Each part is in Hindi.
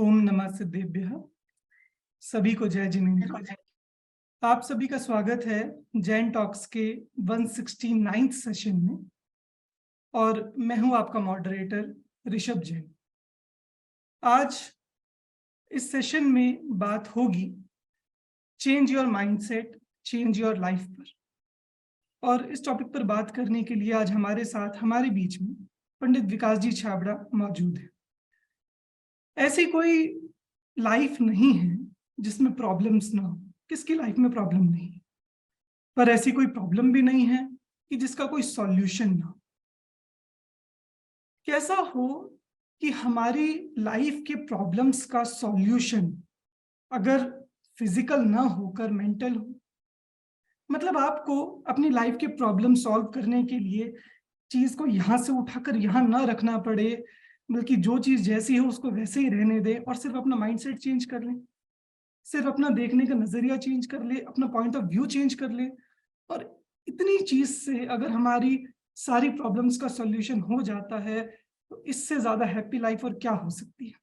ओम नमः सिद्धेभ्यः। सभी को जय जिनेन्द्र। आप सभी का स्वागत है जैन टॉक्स के 169th सेशन में और मैं हूं आपका मॉडरेटर ऋषभ जैन। आज इस सेशन में बात होगी change your mindset, change your life पर। और इस टॉपिक पर बात करने के लिए आज हमारे साथ हमारे बीच में पंडित विकास जी छाबड़ा मौजूद है। ऐसी कोई लाइफ नहीं है जिसमें प्रॉब्लम्स ना हो। किसकी लाइफ में प्रॉब्लम नहीं है, पर ऐसी कोई प्रॉब्लम भी नहीं है कि जिसका कोई सॉल्यूशन ना हो। कैसा हो कि हमारी लाइफ के प्रॉब्लम्स का सॉल्यूशन अगर फिजिकल ना होकर मेंटल हो। मतलब आपको अपनी लाइफ के प्रॉब्लम सॉल्व करने के लिए चीज को यहां से उठाकर यहां ना रखना पड़े, बल्कि जो चीज जैसी है उसको वैसे ही रहने दे और सिर्फ अपना माइंडसेट चेंज कर ले, सिर्फ अपना देखने का नजरिया चेंज कर ले, अपना पॉइंट ऑफ व्यू चेंज कर ले। और इतनी चीज से अगर हमारी सारी प्रॉब्लम्स का सॉल्यूशन हो जाता है तो इससे ज्यादा हैप्पी लाइफ और क्या हो सकती है।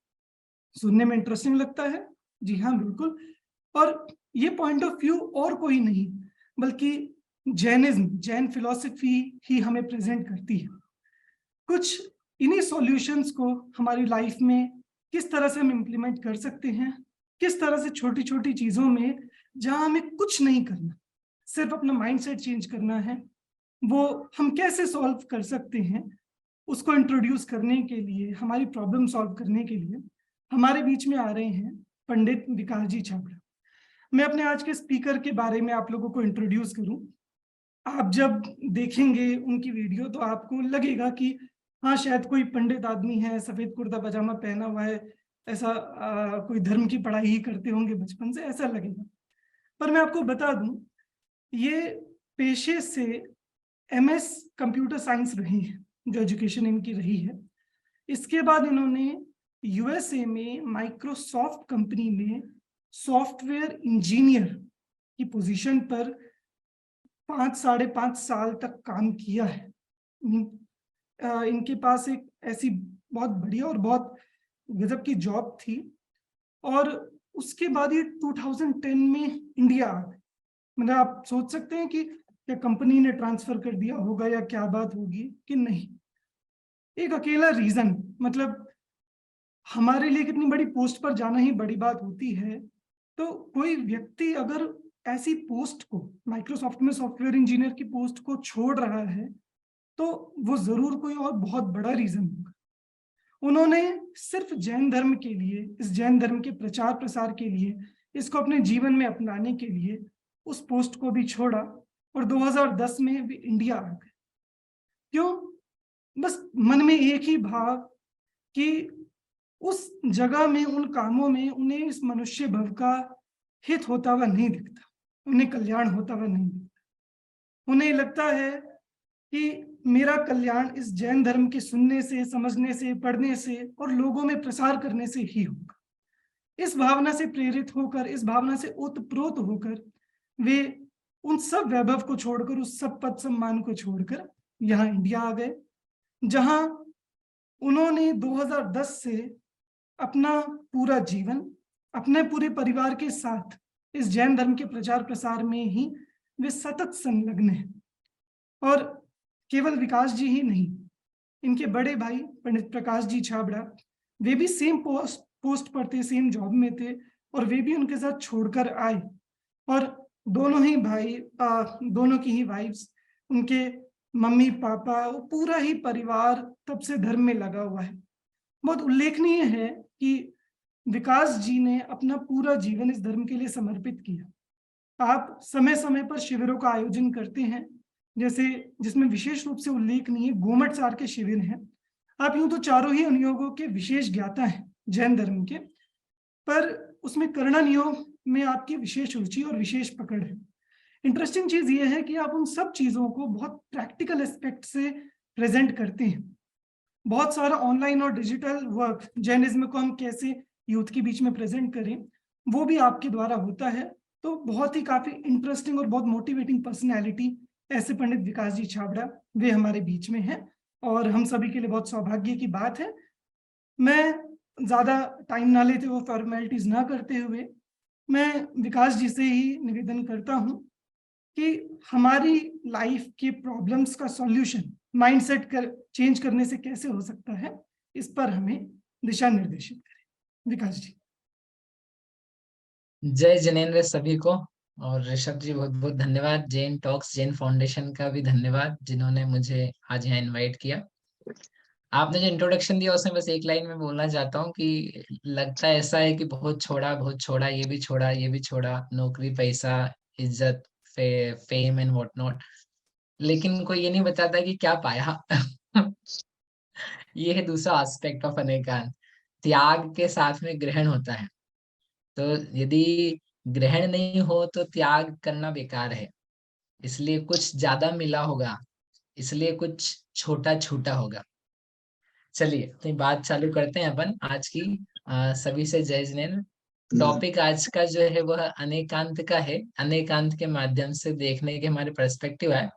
सुनने में इंटरेस्टिंग लगता है, जी हाँ बिल्कुल। और ये पॉइंट ऑफ व्यू और कोई नहीं बल्कि जैनिज्म, जैन फिलॉसफी ही हमें प्रेजेंट करती है। कुछ इन्हीं सॉल्यूशंस को हमारी लाइफ में किस तरह से हम इम्प्लीमेंट कर सकते हैं, किस तरह से छोटी छोटी चीजों में जहां हमें कुछ नहीं करना, सिर्फ अपना माइंडसेट चेंज करना है, वो हम कैसे सॉल्व कर सकते हैं। उसको इंट्रोड्यूस करने के लिए, हमारी प्रॉब्लम सॉल्व करने के लिए हमारे बीच में आ रहे हैं पंडित विकास जी छाबड़ा। मैं अपने आज के स्पीकर के बारे में आप लोगों को इंट्रोड्यूस करूं। आप जब देखेंगे उनकी वीडियो तो आपको लगेगा कि हाँ शायद कोई पंडित आदमी है, सफेद कुर्ता पजामा पहना हुआ है, ऐसा कोई धर्म की पढ़ाई ही करते होंगे बचपन से, ऐसा लगेगा। पर मैं आपको बता दूं, ये पेशे से एमएस कंप्यूटर साइंस रही है, जो एजुकेशन इनकी रही है। इसके बाद इन्होंने यूएसए में माइक्रोसॉफ्ट कंपनी में सॉफ्टवेयर इंजीनियर की पोजीशन पर 5-5.5 साल तक काम किया है। इनके पास एक ऐसी बहुत बढ़िया और बहुत गजब की जॉब थी और उसके बाद ये 2010 में इंडिया आ गए। मतलब आप सोच सकते हैं कि क्या कंपनी ने ट्रांसफर कर दिया होगा या क्या बात होगी, कि नहीं, एक अकेला रीजन। मतलब हमारे लिए कितनी बड़ी पोस्ट पर जाना ही बड़ी बात होती है, तो कोई व्यक्ति अगर ऐसी पोस्ट को, माइक्रोसॉफ्ट में सॉफ्टवेयर इंजीनियर की पोस्ट को छोड़ रहा है तो वो जरूर कोई और बहुत बड़ा रीजन होगा। उन्होंने सिर्फ जैन धर्म के लिए, इस जैन धर्म के प्रचार प्रसार के लिए, इसको अपने जीवन में अपनाने के लिए उस पोस्ट को भी छोड़ा और 2010 में भी इंडिया आ गए। क्यों? बस मन में एक ही भाव कि उस जगह में, उन कामों में उन्हें इस मनुष्य भव का हित होता हुआ नहीं दिखता, उन्हें कल्याण होता हुआ नहीं दिखता। उन्हें लगता है कि मेरा कल्याण इस जैन धर्म के सुनने से, समझने से, पढ़ने से और लोगों में प्रसार करने से ही होगा। इस भावना से प्रेरित होकर, इस भावना से ओतप्रोत होकर वे उन सब वैभव को छोड़कर, उस सब पद सम्मान को छोड़कर यहाँ इंडिया आ गए, जहां उन्होंने 2010 से अपना पूरा जीवन अपने पूरे परिवार के साथ इस जैन धर्म के प्रचार प्रसार में ही वे सतत संलग्न हैं। और केवल विकास जी ही नहीं, इनके बड़े भाई पंडित प्रकाश जी छाबड़ा, वे भी सेम पोस्ट पर थे, सेम जॉब में थे और वे भी उनके साथ छोड़कर आए। और दोनों ही भाई, दोनों की ही वाइफ्स, उनके मम्मी पापा, पूरा ही परिवार तब से धर्म में लगा हुआ है। बहुत उल्लेखनीय है कि विकास जी ने अपना पूरा जीवन इस धर्म के लिए समर्पित किया। आप समय समय पर शिविरों का आयोजन करते हैं, जैसे जिसमें विशेष रूप से उल्लेखनीय गोमट सार के शिविर हैं। आप यूं तो चारों ही अनुयोगों के विशेष ज्ञाता हैं जैन धर्म के, पर उसमें कर्णन योग में आपकी विशेष रुचि और विशेष पकड़ है। इंटरेस्टिंग चीज ये है कि आप उन सब चीजों को बहुत प्रैक्टिकल एस्पेक्ट से प्रेजेंट करते हैं। बहुत सारा ऑनलाइन और डिजिटल वर्क, जैनिज्म को हम कैसे यूथ के बीच में प्रेजेंट करें, वो भी आपके द्वारा होता है। तो बहुत ही काफी इंटरेस्टिंग और बहुत मोटिवेटिंग पर्सनैलिटी ऐसे पंडित विकास जी छाबड़ा, वे हमारे बीच में हैं और हम सभी के लिए बहुत सौभाग्य की बात है। मैं ज़्यादा टाइम ना लेते हुए, फॉर्मेलिटीज़ ना करते हुए, मैं विकास जी से ही निवेदन करता हूँ कि हमारी लाइफ के प्रॉब्लम्स का सॉल्यूशन माइंडसेट कर चेंज करने से कैसे हो सकता है, इस पर हमें दिशा निर्देशित करें। विकास जी। जय जिनेन्द्र सभी को। और ऋषभ जी बहुत बहुत धन्यवाद। जैन टॉक्स जैन फाउंडेशन का भी धन्यवाद जिन्होंने मुझे आज यहाँ इनवाइट किया। आपने जो इंट्रोडक्शन दिया उसमें बस एक लाइन में बोलना चाहता हूँ कि लगता है ऐसा है कि बहुत छोड़ा, ये भी छोड़ा, नौकरी, पैसा, इज्जत, फेम एंड व्हाट नॉट, लेकिन कोई ये नहीं बताता कि क्या पाया। ये है दूसरा एस्पेक्ट ऑफ अनेकांत। त्याग के साथ में ग्रहण होता है। तो यदि ग्रहण नहीं हो तो त्याग करना बेकार है। इसलिए कुछ ज्यादा मिला होगा, इसलिए कुछ छोटा छूटा होगा। चलिए तो बात चालू करते हैं अपन आज की। सभी से जय जिनेन्द्र। टॉपिक आज का जो है वह अनेकांत का है। अनेकांत के माध्यम से देखने के हमारे पर्सपेक्टिव है।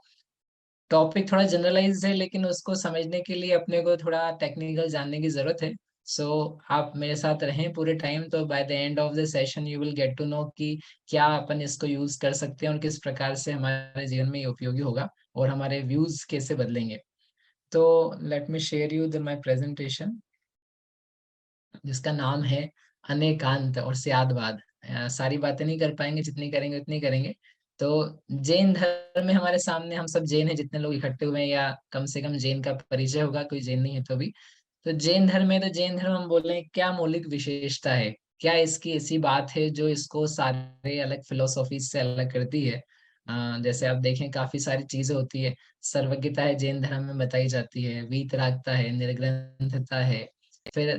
टॉपिक थोड़ा जनरलाइज है लेकिन उसको समझने के लिए अपने को थोड़ा टेक्निकल जानने की जरूरत है। सो आप मेरे साथ रहें पूरे टाइम, तो by the end of the session you will get to know कि क्या अपन इसको यूज कर सकते हैं और किस प्रकार से हमारे जीवन में ये उपयोगी होगा और हमारे व्यूज कैसे बदलेंगे। तो let me share you the my presentation जिसका नाम है अनेकांत और स्यादवाद। सारी बातें नहीं कर पाएंगे, जितनी करेंगे उतनी करेंगे। तो जैन धर्म में हमारे सामने, हम सब जैन हैं जितने लोग इकट्ठे हुए हैं, या कम से कम जैन का परिचय होगा, कोई जैन नहीं है तो भी। तो जैन धर्म है तो जैन धर्म हम बोल रहे हैं क्या मौलिक विशेषता है, क्या इसकी ऐसी बात है जो इसको सारे अलग फिलोसॉफी से अलग करती है। जैसे आप देखें काफी सारी चीजें होती है। सर्वज्ञता है जैन धर्म में बताई जाती है, वीतरागता है, निर्ग्रंथता है, फिर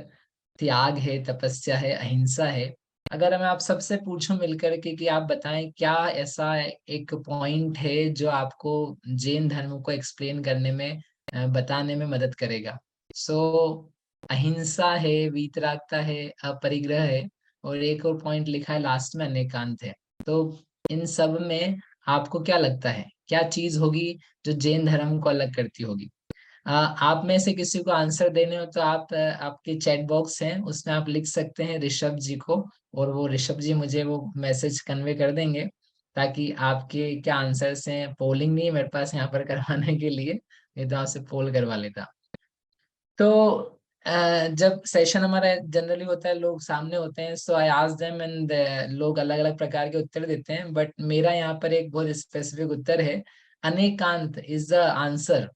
त्याग है, तपस्या है, अहिंसा है। अगर मैं आप सबसे पूछूं मिलकर के कि आप बताएं क्या ऐसा एक पॉइंट है जो आपको जैन धर्म को एक्सप्लेन करने में, बताने में मदद करेगा। सो अहिंसा है, वीतरागता है, अपरिग्रह है, और एक और पॉइंट लिखा है लास्ट में अनेकांत है। तो इन सब में आपको क्या लगता है क्या चीज होगी जो जैन धर्म को अलग करती होगी? आप में से किसी को आंसर देने हो तो आप, आपके चैट बॉक्स है उसमें आप लिख सकते हैं ऋषभ जी को, और वो ऋषभ जी मुझे वो मैसेज कन्वे कर देंगे ताकि आपके क्या आंसर्स हैं। पोलिंग नहीं है मेरे पास यहाँ पर करवाने के लिए, नहीं तो आपसे पोल करवा लेता। तो जब सेशन हमारा जनरली होता है, लोग सामने होते हैं, so I ask them and लोग अलग अलग प्रकार के उत्तर देते हैं, बट मेरा यहाँ पर एक बहुत स्पेसिफिक उत्तर है। अनेकांत इज द आंसर।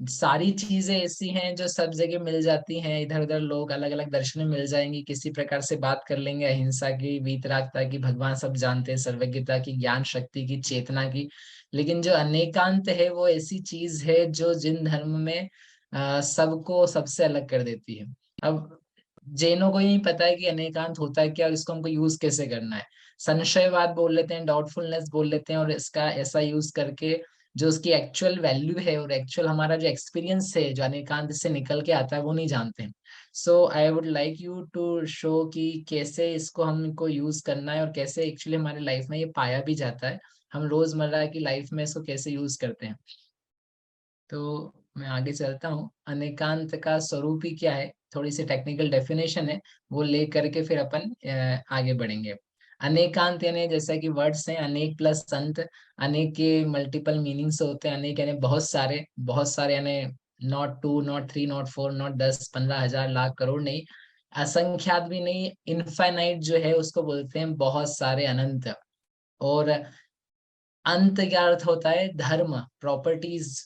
सारी चीजें ऐसी हैं जो सब जगह मिल जाती हैं, इधर उधर लोग अलग अलग दर्शन में मिल जाएंगी, किसी प्रकार से बात कर लेंगे, अहिंसा की, वीतरागता की, भगवान सब जानते हैं, सर्वज्ञता की, ज्ञान शक्ति की, चेतना की। लेकिन जो अनेकांत है वो ऐसी चीज है जो जिन धर्म में सबको सबसे अलग कर देती है। अब जैनों को ही नहीं पता है कि अनेकांत होता है क्या और इसको हमको यूज कैसे करना है। संशयवाद बोल लेते हैं, डाउटफुलनेस बोल लेते हैं, और इसका ऐसा यूज करके जो उसकी एक्चुअल वैल्यू है और एक्चुअल हमारा जो एक्सपीरियंस है जो अनेकांत से निकल के आता है वो नहीं जानते हैं। So I would like you to show कि कैसे इसको हमको यूज करना है और कैसे एक्चुअली हमारे लाइफ में ये पाया भी जाता है, हम रोजमर्रा की लाइफ में इसको कैसे यूज करते हैं। तो मैं आगे चलता हूँ। अनेकांत का स्वरूप ही क्या है, थोड़ी सी टेक्निकल डेफिनेशन है, वो ले करके फिर अपन आगे बढ़ेंगे। अनेकांत यानी जैसा कि वर्ड्स हैं, अनेक प्लस अंत। अनेक के मल्टीपल मीनिंग्स होते हैं। अनेक यानी बहुत सारे यानी not two, not three, not four, not 10, 15,000, lakh, crore नहीं, असंख्यात भी नहीं, इनफाइनाइट जो है उसको बोलते हैं बहुत सारे, अनंत। और अंत क्या अर्थ होता है? धर्म, प्रॉपर्टीज,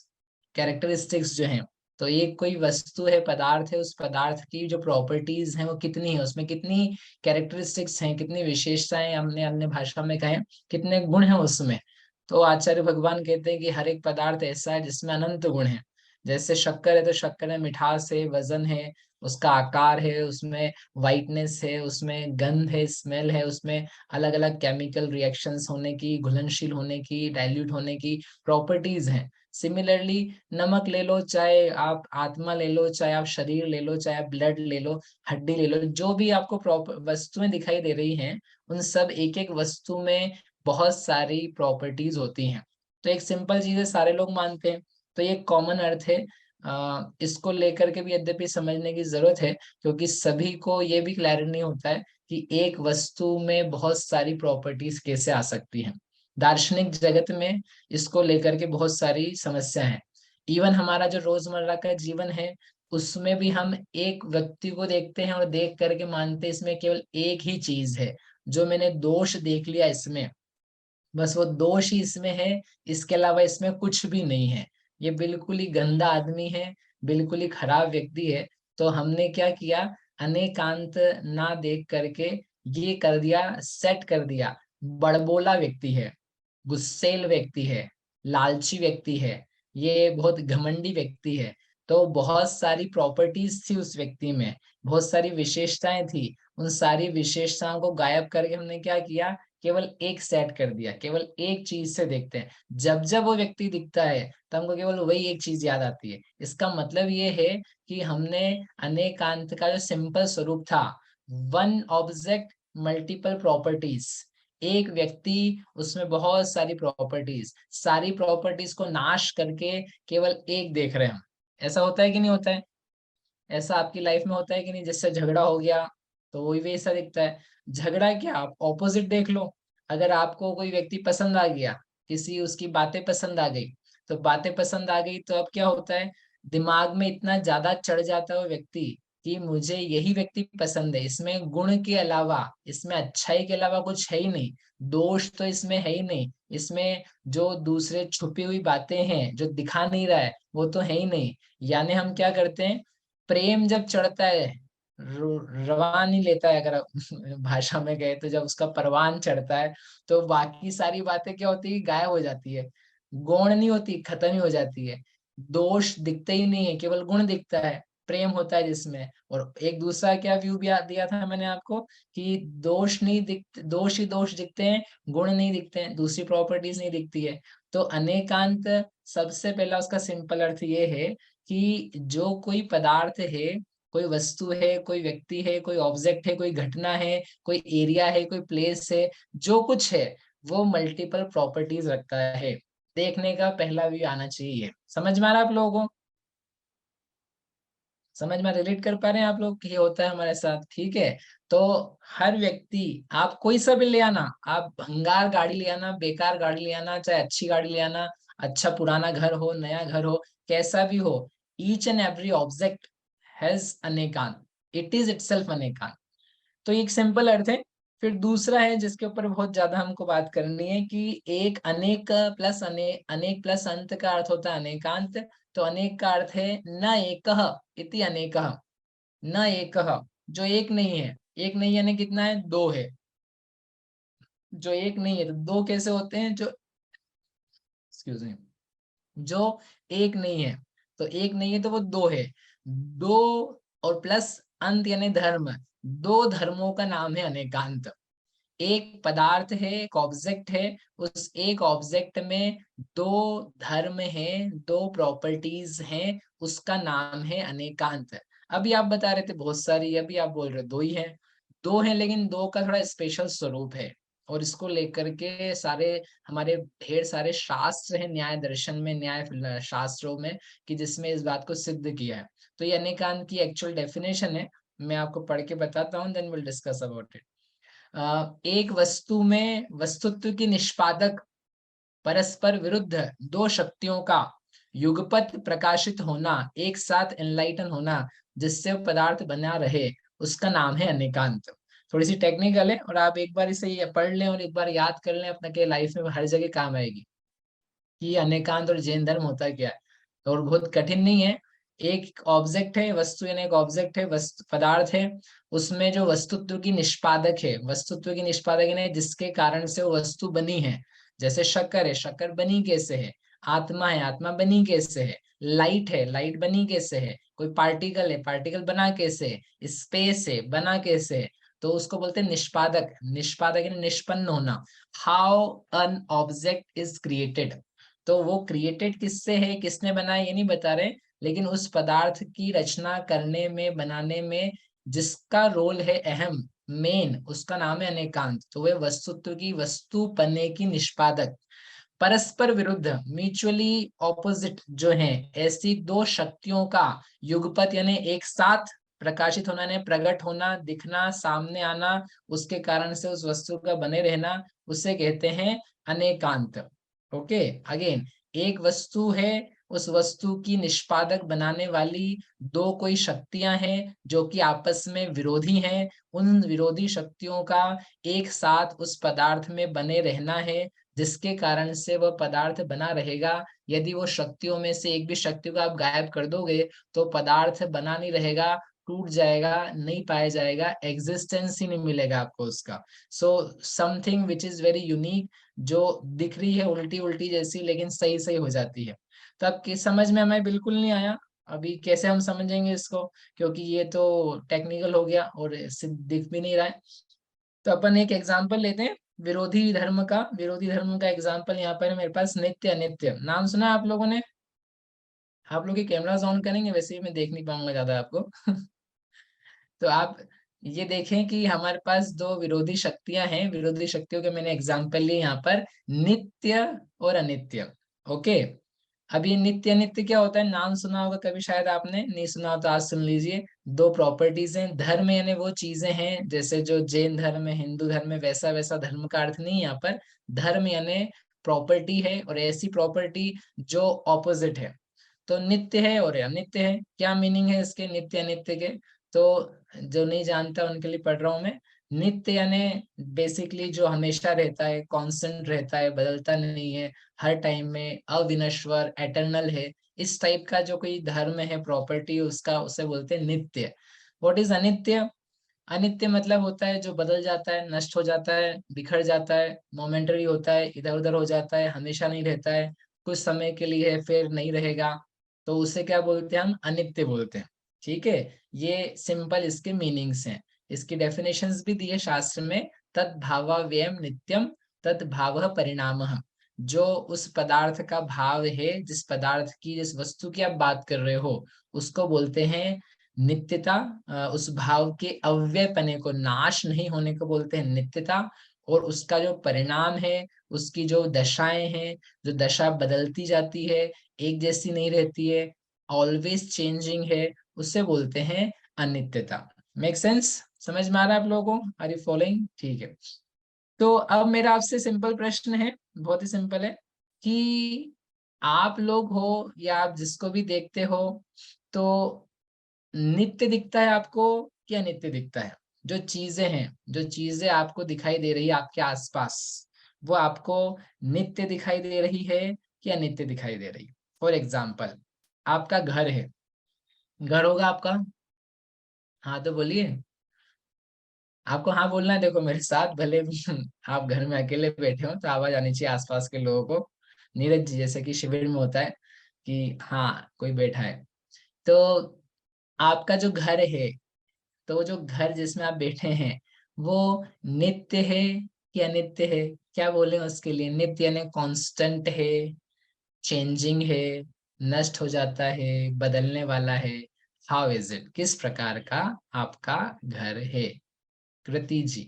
कैरेक्टरिस्टिक्स जो हैं। तो ये कोई वस्तु है, पदार्थ है, उस पदार्थ की जो प्रॉपर्टीज हैं वो कितनी है, उसमें कितनी कैरेक्टरिस्टिक्स हैं, कितनी विशेषताएं, हमने अन्य भाषा में कहें कितने गुण हैं उसमें। तो आचार्य भगवान कहते हैं कि हर एक पदार्थ ऐसा है जिसमें अनंत गुण है। जैसे शक्कर है तो शक्कर में मिठास है, वजन है, उसका आकार है, उसमें वाइटनेस है, उसमें गंध है, स्मेल है, उसमें अलग अलग केमिकल रिएक्शंस होने की, घुलनशील होने की, डाइल्यूट होने की प्रॉपर्टीज हैं। सिमिलरली नमक ले लो, चाहे आप आत्मा ले लो, चाहे आप शरीर ले लो, चाहे आप ब्लड ले लो, हड्डी ले लो, जो भी आपको प्रॉपर वस्तुएं दिखाई दे रही हैं, उन सब एक एक वस्तु में बहुत सारी प्रॉपर्टीज होती हैं। तो एक सिंपल चीज है, सारे लोग मानते हैं। तो ये कॉमन अर्थ है। इसको लेकर के भी यद्यपि समझने की जरूरत है, क्योंकि सभी को ये भी क्लियर नहीं होता है कि एक वस्तु में बहुत सारी प्रॉपर्टीज कैसे आ सकती हैं। दार्शनिक जगत में इसको लेकर के बहुत सारी समस्या है। इवन हमारा जो रोजमर्रा का जीवन है, उसमें भी हम एक व्यक्ति को देखते हैं और देख करके मानते हैं इसमें केवल एक ही चीज है, जो मैंने दोष देख लिया इसमें, बस वो दोष ही इसमें है, इसके अलावा इसमें कुछ भी नहीं है। ये बिल्कुल ही गंदा आदमी है, बिल्कुल ही खराब व्यक्ति है। तो हमने क्या किया, अनेकांत ना देख करके ये कर दिया, सेट कर दिया, बड़बोला व्यक्ति है, गुस्सैल व्यक्ति है, लालची व्यक्ति है, ये बहुत घमंडी व्यक्ति है। तो बहुत सारी प्रॉपर्टीज थी उस व्यक्ति में, बहुत सारी विशेषताएं थी, उन सारी विशेषताओं को गायब करके हमने क्या किया, केवल एक सेट कर दिया, केवल एक चीज से देखते हैं। जब जब वो व्यक्ति दिखता है तो हमको केवल वही एक चीज याद आती है। इसका मतलब ये है कि हमने अनेकांत का जो सिंपल स्वरूप था, वन ऑब्जेक्ट मल्टीपल प्रॉपर्टीज, एक व्यक्ति उसमें बहुत सारी प्रॉपर्टीज, सारी प्रॉपर्टीज को नाश करके केवल एक देख रहे हैं हम। ऐसा होता है कि नहीं होता है? ऐसा आपकी लाइफ में होता है कि नहीं? जिससे झगड़ा हो गया तो वही वैसा दिखता है। झगड़ा क्या, आप ऑपोजिट देख लो। अगर आपको कोई व्यक्ति पसंद आ गया, किसी उसकी बातें पसंद आ गई, तो बातें पसंद आ गई तो अब क्या होता है, दिमाग में इतना ज्यादा चढ़ जाता है वो व्यक्ति कि मुझे यही व्यक्ति पसंद है, इसमें गुण के अलावा, इसमें अच्छाई के अलावा कुछ है ही नहीं, दोष तो इसमें है ही नहीं, इसमें जो दूसरे छुपी हुई बातें हैं जो दिखा नहीं रहा है वो तो है ही नहीं। यानी हम क्या करते हैं, प्रेम जब चढ़ता है, रवान ही लेता है, अगर आप भाषा में गए तो जब उसका परवान चढ़ता है, तो बाकी सारी बातें क्या होती है, गायब हो जाती है, गौण नहीं होती, खत्म ही हो जाती है। दोष दिखते ही नहीं है, केवल गुण दिखता है, प्रेम होता है जिसमें। और एक दूसरा क्या व्यू भी दिया था मैंने आपको, कि दोष नहीं दिखते, दोष ही दोष दिखते हैं, गुण नहीं दिखते हैं, दूसरी प्रॉपर्टीज नहीं दिखती है। तो अनेकांत सबसे पहला उसका सिंपल अर्थ ये है कि जो कोई पदार्थ है, कोई वस्तु है, कोई व्यक्ति है, कोई ऑब्जेक्ट है, कोई घटना है, कोई एरिया है, कोई प्लेस है, जो कुछ है वो मल्टीपल प्रॉपर्टीज रखता है। देखने का पहला व्यू आना चाहिए। समझ में आ रहा है आप लोगों को? समझ में रिलेट कर पा रहे हैं आप लोग कि ये होता है हमारे साथ? ठीक है। तो हर व्यक्ति, आप कोई सा भी ले आना, आप भंगार गाड़ी ले आना, बेकार गाड़ी ले आना, चाहे अच्छी गाड़ी ले आना, अच्छा पुराना घर हो, नया घर हो, कैसा भी हो, each and every object has anekant, it is itself anekant. तो एक सिंपल अर्थ है। फिर दूसरा है जिसके ऊपर बहुत ज्यादा हमको बात करनी है, कि एक अनेक प्लस अनेक प्लस अंत का अर्थ होता है अनेकांत। तो अनेक का अर्थ है न एकः इति अनेकः, न एकः, जो एक नहीं है। एक नहीं यानी कितना है, दो है। जो एक नहीं है तो दो कैसे होते हैं, जो, एक्सक्यूज मी, जो एक नहीं है, तो एक नहीं है तो वो दो है। दो और प्लस अंत यानी धर्म, दो धर्मों का नाम है अनेकांत। एक पदार्थ है, एक ऑब्जेक्ट है, उस एक ऑब्जेक्ट में दो धर्म हैं, दो प्रॉपर्टीज हैं, उसका नाम है अनेकांत। अभी आप बता रहे थे बहुत सारी, अभी आप बोल रहे दो ही है। दो है, लेकिन दो का थोड़ा स्पेशल स्वरूप है, और इसको लेकर के सारे हमारे ढेर सारे शास्त्र हैं, न्याय दर्शन में, न्याय शास्त्रों में, कि जिसमें इस बात को सिद्ध किया है। तो ये अनेकांत की एक्चुअल डेफिनेशन है, मैं आपको पढ़ के बताता हूँ, then will discuss about it. एक वस्तु में वस्तुत्व की निष्पादक परस्पर विरुद्ध दो शक्तियों का युगपत प्रकाशित होना, एक साथ एनलाइटन होना, जिससे वो पदार्थ बना रहे, उसका नाम है अनेकांत। थोड़ी सी टेक्निकल है, और आप एक बार इसे पढ़ लें और एक बार याद कर लें, अपने के लाइफ में हर जगह काम आएगी कि अनेकांत और जैन धर्म होता क्या है। और बहुत कठिन नहीं है। एक ऑब्जेक्ट है, वस्तु यानी एक ऑब्जेक्ट है, वस्तु पदार्थ है, उसमें जो वस्तुत्व की निष्पादक है, वस्तुत्व की निष्पादक यानी जिसके कारण से वो वस्तु बनी है। जैसे शक्कर है, शक्कर बनी कैसे है? आत्मा है, आत्मा बनी कैसे है? लाइट है, लाइट बनी कैसे है? कोई पार्टिकल है, पार्टिकल बना कैसे है? स्पेस है, बना कैसे है? तो उसको बोलते हैं निष्पादक। निष्पादक यानी निष्पन्न होना। How an object is created. तो वो क्रिएटेड किससे है, किसने बनाया, ये नहीं बता रहे, लेकिन उस पदार्थ की रचना करने में, बनाने में जिसका रोल है अहम, मेन, उसका नाम है अनेकांत। तो वह वस्तुत्व की, वस्तु पने की निष्पादक। परस्पर विरुद्ध, म्यूचुअली ऑपोजिट जो हैं, ऐसी दो शक्तियों का युगपत यानी एक साथ प्रकाशित होना यानी प्रकट होना, दिखना, सामने आना, उसके कारण से उस वस्तु का बने रहना, उसे कहते हैं अनेकांत। ओके, अगेन एक वस्तु है, उस वस्तु की निष्पादक बनाने वाली दो कोई शक्तियां हैं जो कि आपस में विरोधी हैं, उन विरोधी शक्तियों का एक साथ उस पदार्थ में बने रहना है, जिसके कारण से वह पदार्थ बना रहेगा। यदि वो शक्तियों में से एक भी शक्ति को आप गायब कर दोगे तो पदार्थ बना नहीं रहेगा, टूट जाएगा, नहीं पाया जाएगा, एग्जिस्टेंस ही नहीं मिलेगा आपको उसका। So something which is very unique, जो दिख रही है उल्टी उल्टी जैसी लेकिन सही सही हो जाती है। तो अब समझ में हमें बिल्कुल नहीं आया, अभी कैसे हम समझेंगे इसको, क्योंकि ये तो टेक्निकल हो गया और दिख भी नहीं रहा है। तो अपन एक एग्जांपल लेते हैं विरोधी धर्म का। विरोधी धर्म का एग्जांपल यहाँ पर है मेरे पास, नित्य अनित्य। नाम सुना है आप लोगों ने? आप लोग के कैमरास ऑन करेंगे, वैसे ही मैं देख नहीं पाऊंगा ज्यादा आपको। तो आप ये देखें कि हमारे पास दो विरोधी शक्तियां हैं, विरोधी शक्तियों के मैंने एग्जांपल लिए यहाँ पर, नित्य और अनित्य। ओके, अब ये नित्य अनित्य क्या होता है, नाम सुना होगा कभी, शायद आपने नहीं सुना हो तो आज सुन लीजिए। दो प्रॉपर्टीज हैं। धर्म यानी वो चीजें हैं, जैसे जो जैन धर्म है, हिंदू धर्म है, वैसा वैसा धर्म का अर्थ नहीं है यहाँ पर। धर्म यानी प्रॉपर्टी है, और ऐसी प्रॉपर्टी जो ऑपोजिट है। तो नित्य है और अनित्य है। क्या मीनिंग है इसके नित्य अनित्य के? तो जो नहीं जानता उनके लिए पढ़ रहा हूं मैं। नित्य यानी बेसिकली जो हमेशा रहता है, कांस्टेंट रहता है, बदलता नहीं है, हर टाइम में अविनश्वर, एटर्नल है। इस टाइप का जो कोई धर्म है, प्रॉपर्टी उसका, उसे बोलते हैं नित्य। व्हाट इज अनित्य? अनित्य मतलब होता है जो बदल जाता है, नष्ट हो जाता है, बिखर जाता है, मोमेंटरी होता है, इधर उधर हो जाता है, हमेशा नहीं रहता है, कुछ समय के लिए है फिर नहीं रहेगा। तो उसे क्या बोलते हैं? हम अनित्य बोलते हैं। ठीक है, ये सिंपल इसके मीनिंग्स हैं। इसकी डेफिनेशंस भी दी है शास्त्र में। तद भावाव्ययम नित्यम, तद भावः परिणामः। जो उस पदार्थ का भाव है, जिस पदार्थ की, जिस वस्तु की आप बात कर रहे हो, उसको बोलते हैं नित्यता। उस भाव के अव्ययपने को, नाश नहीं होने को बोलते हैं नित्यता। और उसका जो परिणाम है, उसकी जो दशाएं हैं, जो दशा बदलती जाती है, एक जैसी नहीं रहती है, ऑलवेज चेंजिंग है, उससे बोलते हैं अनित्यता। Make sense? समझ में आ रहा है आप लोगों को? Are you following? ठीक है। तो अब मेरा आपसे सिंपल प्रश्न है, बहुत ही सिंपल है, कि आप लोग हो या आप जिसको भी देखते हो, तो नित्य दिखता है आपको कि अनित्य दिखता है? जो चीजें हैं, जो चीजें आपको दिखाई दे रही है आपके आसपास, वो आपको नित्य दिखाई दे रही है कि अनित्य दिखाई दे रही है? फॉर एग्जाम्पल, आपका घर है, घर होगा आपका, हाँ तो बोलिए। आपको हाँ बोलना है, देखो मेरे साथ, भले आप घर में अकेले बैठे हो तो आवाज आनी चाहिए आसपास के लोगों को। नीरज जी, जैसे कि शिविर में होता है कि हाँ कोई बैठा है। तो आपका जो घर है, तो वो जो घर जिसमें आप बैठे हैं, वो नित्य है कि अनित्य है? क्या बोले उसके लिए? नित्य यानी कांस्टेंट है, चेंजिंग है, नष्ट हो जाता है, बदलने वाला है। How is it? किस प्रकार का आपका घर है? कृति जी,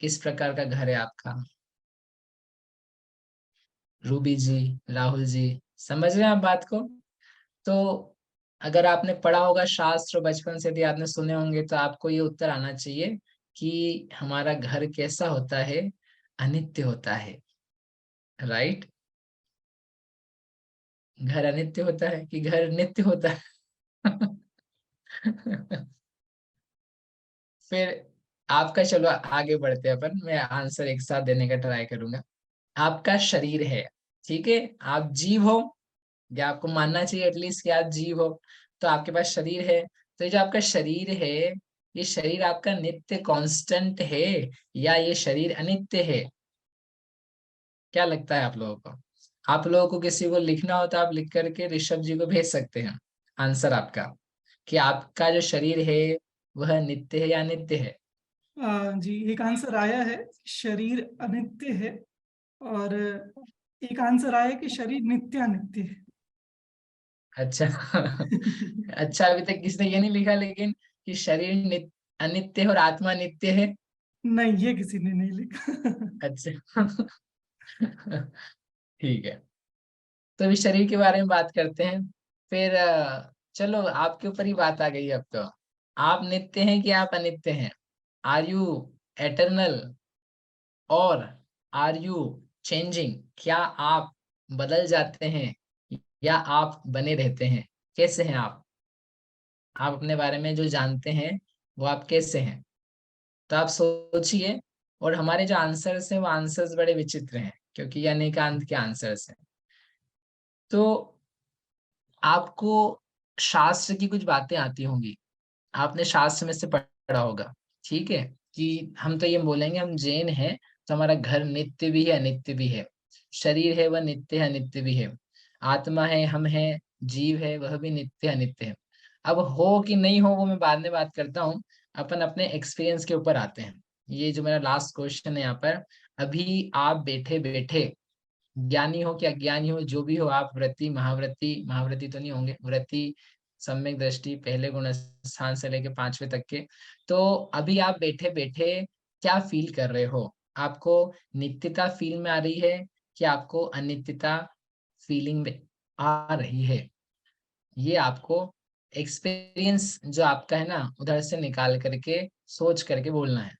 किस प्रकार का घर है आपका? रूबी जी, राहुल जी, समझ रहे हैं आप बात को? तो अगर आपने पढ़ा होगा शास्त्र बचपन से, यदि आपने सुने होंगे, तो आपको ये उत्तर आना चाहिए कि हमारा घर कैसा होता है? अनित्य होता है। राइट? घर अनित्य होता है कि घर नित्य होता है? फिर आपका, चलो आगे बढ़ते हैं अपन, मैं आंसर एक साथ देने का ट्राई करूंगा। आपका शरीर है, ठीक है, आप जीव हो, या आपको मानना चाहिए एटलीस्ट कि आप जीव हो। तो आपके पास शरीर है, तो ये जो आपका शरीर है, ये शरीर आपका नित्य कांस्टेंट है या ये शरीर अनित्य है? क्या लगता है आप लोगों को? आप लोगों को किसी को लिखना हो तो आप लिख करके ऋषभ जी को भेज सकते हैं आंसर आपका, कि आपका जो शरीर है वह नित्य है या अनित्य है। जी, एक आंसर आया है शरीर अनित्य है, और एक आंसर आया कि शरीर नित्यानित्य है। अच्छा। अच्छा, अभी तक किसने ये नहीं लिखा लेकिन, कि शरीर अनित्य है और आत्मा नित्य है? नहीं, ये किसी ने नहीं लिखा। अच्छा। ठीक है, तो अभी शरीर के बारे में बात करते हैं। फिर चलो आपके ऊपर ही बात आ गई अब तो। आप नित्य हैं कि आप अनित्य हैं? आर यू एटर्नल और आर यू चेंजिंग? क्या आप बदल जाते हैं या आप बने रहते हैं? कैसे हैं आप अपने बारे में जो जानते हैं वो आप कैसे हैं? तो आप सोचिए। और हमारे जो आंसर्स हैं वो आंसर्स बड़े विचित्र हैं, क्योंकि ये अनेकांत के आंसर्स हैं। तो आपको शास्त्र की कुछ बातें आती होंगी, आपने शास्त्र में से पढ़ा होगा, ठीक है? कि हम तो ये बोलेंगे हम जैन हैं, तो हमारा घर नित्य भी है अनित्य भी है, शरीर है वह नित्य है अनित्य भी है, आत्मा है हम है, जीव है वह भी नित्य अनित्य है। अब हो कि नहीं हो वो मैं बाद में बात करता हूँ, अपन अपने एक्सपीरियंस के ऊपर आते हैं। ये जो मेरा लास्ट क्वेश्चन है यहाँ पर, अभी आप बैठे बैठे ज्ञानी हो कि अज्ञानी हो, जो भी हो आप, व्रती महाव्रती, महाव्रती तो नहीं होंगे, व्रती, सम्यक दृष्टि, पहले गुण स्थान से लेके पांचवे तक के, तो अभी आप बैठे बैठे क्या फील कर रहे हो? आपको नित्यता फील में आ रही है कि आपको अनित्यता फीलिंग में आ रही है? ये आपको एक्सपीरियंस जो आपका है ना उधर से निकाल करके सोच करके बोलना है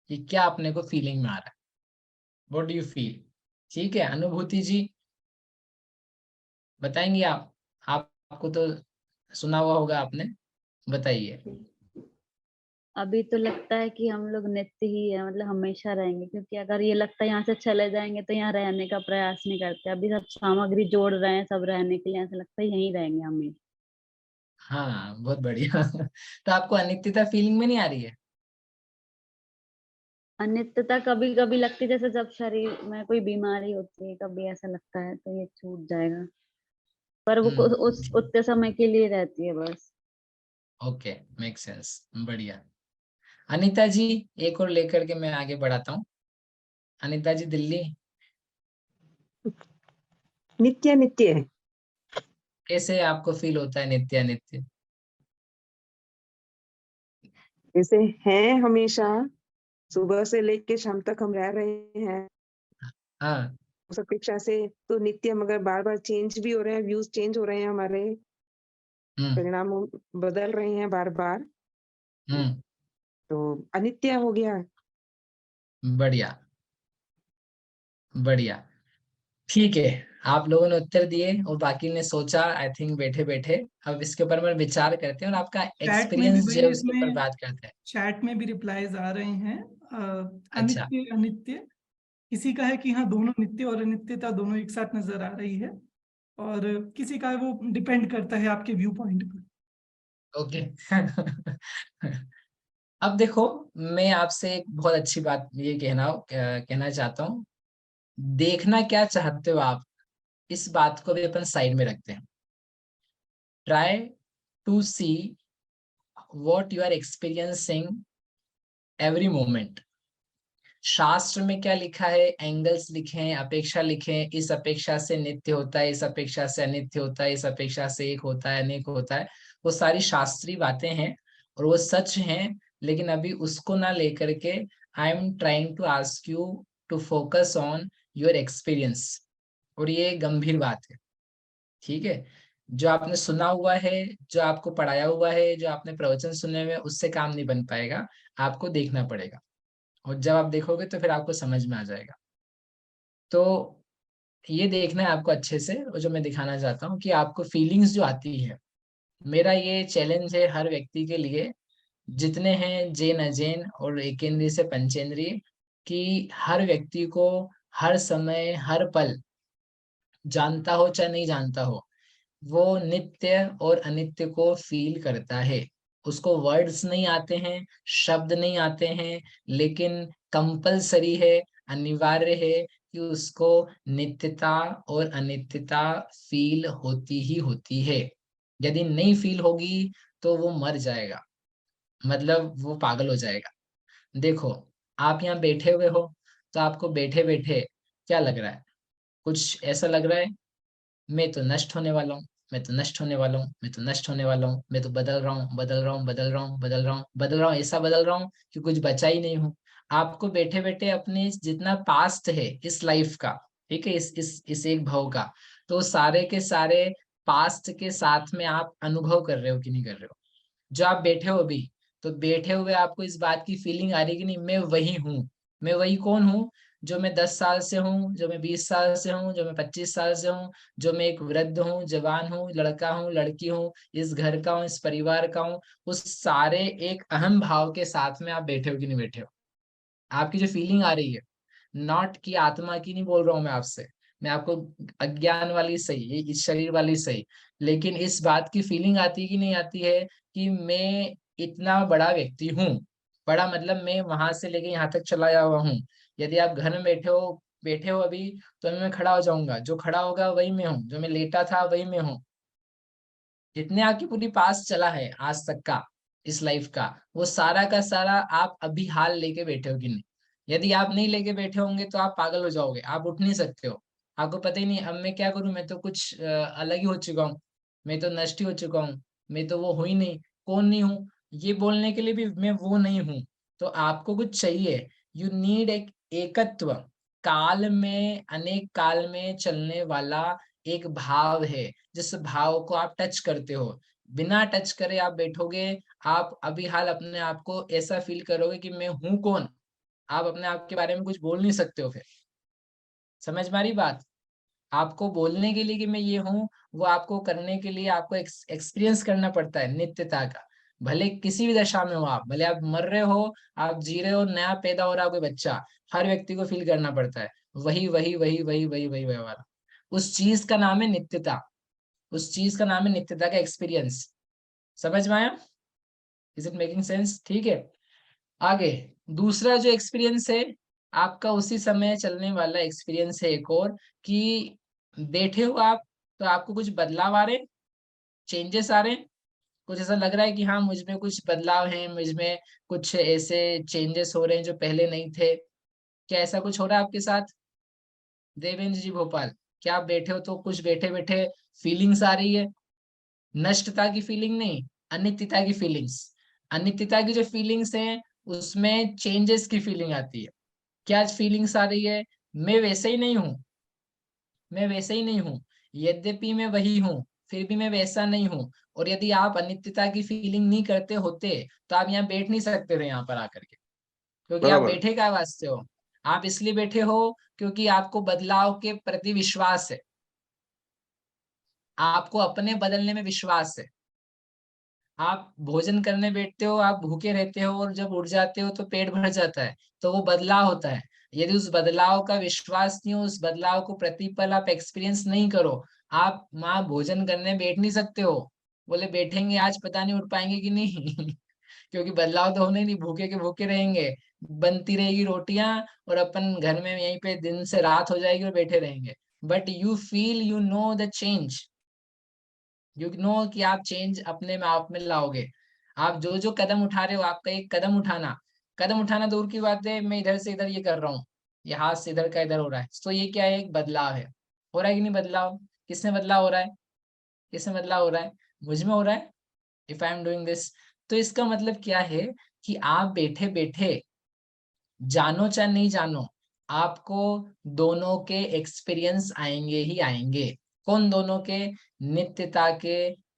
कि क्या अपने को फीलिंग में आ रहा है। What do you feel? ठीक है अनुभूति जी, बताएंगे आपको तो सुना हुआ होगा आपने, बताइए। अभी तो लगता है कि हम लोग नित्य ही है, मतलब हमेशा रहेंगे, क्योंकि अगर ये लगता है यहाँ से चले जाएंगे तो यहाँ रहने का प्रयास नहीं करते। अभी सब सामग्री जोड़ रहे हैं सब रहने के लिए, ऐसा लगता है यहीं रहेंगे हमें। हाँ बहुत बढ़िया। तो आपको अनित्यता फीलिंग में नहीं आ रही है? अनित्यता कभी कभी लगती है, जैसे जब शरीर में कोई बीमारी होती है कभी ऐसा लगता है तो ये छूट जाएगा, पर वो उस ठीक, उतने समय के लिए रहती है बस। ओके, मेक सेंस, बढ़िया। अनिता जी, एक और लेकर के मैं आगे बढ़ाता हूँ। अनिता जी दिल्ली, नित्य नित्य है। कैसे आपको फील होता है नित्य अनित्य? जैसे हैं हमेशा, सुबह से लेके शाम तक हम रह रहे हैं, हाँ। उस अपेक्षा से तो नित्य, मगर बार बार चेंज भी हो रहे हैं, व्यूज चेंज हो रहे हैं, हमारे हम्म। परिणाम बदल रहे हैं बार बार, हम्म। तो अनित्य हो गया। बढ़िया, बढ़िया। ठीक है, आप लोगों ने उत्तर दिए और बाकी ने सोचा, आई थिंक बैठे बैठे। अब इसके ऊपर में विचार करते हैं और आपका चैट में भी एक्सपीरियंस जो भाई है उसके ऊपर उसमें बात करते हैं। चैट में भी रिप्लाईज आ रहे हैं। अच्छा। अनित्य अनित्य, किसी का है कि हाँ दोनों नित्य और अनित्यता दोनों एक साथ नजर आ रही है, और किसी का है वो डिपेंड करता है आपके व्यू पॉइंट पर। ओके। अब देखो, मैं आपसे एक बहुत अच्छी बात ये कहना चाहता हूँ। देखना क्या चाहते हो आप, इस बात को भी अपन साइड में रखते हैं। Try to see what you are experiencing every moment. शास्त्र में क्या लिखा है, एंगल्स लिखे हैं, अपेक्षा लिखे हैं, इस अपेक्षा से नित्य होता है, इस अपेक्षा से अनित्य होता है, इस अपेक्षा से एक होता है अनेक होता है। वो सारी शास्त्रीय बातें हैं और वो सच हैं। लेकिन अभी उसको ना लेकर के I am trying to ask you to focus on your experience. और ये गंभीर बात है, ठीक है? जो आपने सुना हुआ है, जो आपको पढ़ाया हुआ है, जो आपने प्रवचन सुने हुए हैं, उससे काम नहीं बन पाएगा। आपको देखना पड़ेगा, और जब आप देखोगे तो फिर आपको समझ में आ जाएगा। तो ये देखना है आपको अच्छे से। और जो मैं दिखाना चाहता हूँ कि आपको फीलिंग्स जो आती है, मेरा ये चैलेंज है हर व्यक्ति के लिए, जितने हैं जैन अजैन और एकेंद्रीय से पंचेंद्रीय, कि हर व्यक्ति को हर समय हर पल, जानता हो चाहे नहीं जानता हो, वो नित्य और अनित्य को फील करता है। उसको वर्ड्स नहीं आते हैं, शब्द नहीं आते हैं, लेकिन कंपलसरी है, अनिवार्य है कि उसको नित्यता और अनित्यता फील होती ही होती है। यदि नहीं फील होगी तो वो मर जाएगा, मतलब वो पागल हो जाएगा। देखो, आप यहाँ बैठे हुए हो, तो आपको बैठे बैठे क्या लग रहा है? कुछ ऐसा लग रहा है, मैं तो नष्ट होने वाला हूँ, मैं तो नष्ट होने वाला हूँ, मैं तो नष्ट होने वाला हूँ, मैं तो बदल रहा हूँ, बदल रहा हूँ, बदल रहा हूँ, बदल रहा हूँ, बदल रहा हूँ, ऐसा बदल रहा हूँ कि कुछ बचा ही नहीं हूँ। आपको बैठे बैठे अपने जितना पास्ट है इस लाइफ का, ठीक है, इस एक भाव का। तो सारे के सारे पास्ट के साथ में आप अनुभव कर रहे हो कि नहीं कर रहे हो? जो आप बैठे हो अभी, तो बैठे हुए आपको इस बात की फीलिंग आ रही है कि नहीं, मैं वही हूँ। मैं वही कौन हूँ? जो मैं 10 साल से हूँ, जो मैं 20 साल से हूँ, जो मैं 25 साल से हूँ, जो मैं एक वृद्ध हूँ, जवान हूँ, लड़का हूँ, लड़की हूँ, इस घर का हूँ, इस परिवार का हूँ। उस सारे एक अहम भाव के साथ में आप बैठे हो कि नहीं बैठे हो? आपकी जो फीलिंग आ रही है, नॉट की आत्मा की नहीं बोल रहा हूं मैं आपसे, मैं आपको अज्ञान वाली सही, ये इस शरीर वाली सही, लेकिन इस बात की फीलिंग आती है कि नहीं आती है कि मैं इतना बड़ा व्यक्ति हूँ। बड़ा मतलब मैं वहां से लेके यहाँ तक चला आया हुआ हूँ। यदि आप घर में बैठे हो अभी, तो अभी मैं खड़ा हो जाऊंगा, जो खड़ा होगा वही मैं हूँ, जो मैं लेटा था वही मैं हूँ। जितने आपकी पूरी पास चला है आज तक का, इस लाइफ का, वो सारा का सारा आप अभी हाल लेके बैठे हो कि नहीं? यदि आप नहीं लेके बैठे होंगे तो आप पागल हो जाओगे, आप उठ नहीं सकते हो। आपको पता ही नहीं अब मैं क्या करूं, मैं तो कुछ अलग ही हो चुका हूँ, मैं तो नष्ट ही हो चुका हूँ, मैं तो वो हूं ही नहीं। कौन नहीं हूँ? ये बोलने के लिए भी मैं वो नहीं हूँ। तो आपको कुछ चाहिए, यू नीड एक एकत्व, काल में, अनेक काल में चलने वाला एक भाव है, जिस भाव को आप टच करते हो। बिना टच करे आप बैठोगे, आप अभी हाल अपने आप को ऐसा फील करोगे कि मैं हूं कौन। आप अपने आप के बारे में कुछ बोल नहीं सकते हो फिर। समझ में आ रही बात? आपको बोलने के लिए कि मैं ये हूँ, वो आपको करने के लिए आपको एक्सपीरियंस करना पड़ता है नित्यता का। भले किसी भी दशा में हो आप, भले आप मर रहे हो, आप जी रहे हो, नया पैदा हो रहा है कोई बच्चा, हर व्यक्ति को फील करना पड़ता है वही वही वही वही वही वही वही वाला। उस चीज का नाम है नित्यता, उस चीज का नाम है नित्यता का एक्सपीरियंस। समझ में आया? Is it making sense? ठीक है, आगे दूसरा जो एक्सपीरियंस है आपका, उसी समय चलने वाला एक्सपीरियंस है एक और, कि बैठे हो आप, तो आपको कुछ बदलाव आ रहे, चेंजेस आ रहे, कुछ ऐसा लग रहा है कि हाँ मुझ में कुछ बदलाव है, मुझ में कुछ ऐसे चेंजेस हो रहे हैं जो पहले नहीं थे। क्या ऐसा कुछ हो रहा है आपके साथ? देवेंद्र जी भोपाल, क्या आप बैठे हो तो कुछ बैठे बैठे फीलिंग्स आ रही है? नष्टता की फीलिंग नहीं, अनित्यता की फीलिंग्स। अनित्यता की जो फीलिंग्स हैं उसमें चेंजेस की फीलिंग आती है। क्या फीलिंग्स आ रही है? मैं वैसे ही नहीं हूँ, मैं वैसे ही नहीं हूँ, यद्यपि मैं वही हूँ, फिर भी मैं वैसा नहीं हूँ। और यदि आप अनित्यता की फीलिंग नहीं करते होते तो आप यहाँ बैठ नहीं सकते थे यहाँ पर आकर के। क्योंकि आप बराबर। बैठे क्या वास्ते हो? आप इसलिए बैठे हो क्योंकि आपको बदलाव के प्रति विश्वास है, आपको अपने बदलने में विश्वास है। आप भोजन करने बैठते हो, आप भूखे रहते हो, और जब उठ जाते हो तो पेट भर जाता है, तो वो बदलाव होता है। यदि उस बदलाव का विश्वास नहीं हो, उस बदलाव को प्रतिपल आप एक्सपीरियंस नहीं करो, आप वहां भोजन करने बैठ नहीं सकते हो। बोले बैठेंगे आज, पता नहीं उठ पाएंगे कि नहीं क्योंकि बदलाव तो होने नहीं, भूखे के भूखे रहेंगे, बनती रहेगी रोटियां, और अपन घर में यहीं पे दिन से रात हो जाएगी और बैठे रहेंगे। But you feel, you know the change, you know कि आप चेंज अपने में आप में लाओगे। आप जो जो कदम उठा रहे हो, आपका एक कदम उठाना दूर की बात है, मैं इधर से इधर ये कर रहा हूँ, ये हाथ से इधर का इधर हो रहा है, तो ये क्या है? एक बदलाव है। हो रहा है कि नहीं बदलाव? किसमें बदलाव हो रहा है? किसमें बदलाव हो रहा है? मुझ में हो रहा है, if I am doing this. तो इसका मतलब क्या है कि आप बैठे बैठे, जानो चाहे नहीं जानो, आपको दोनों के एक्सपीरियंस आएंगे ही आएंगे। कौन दोनों के? नित्यता के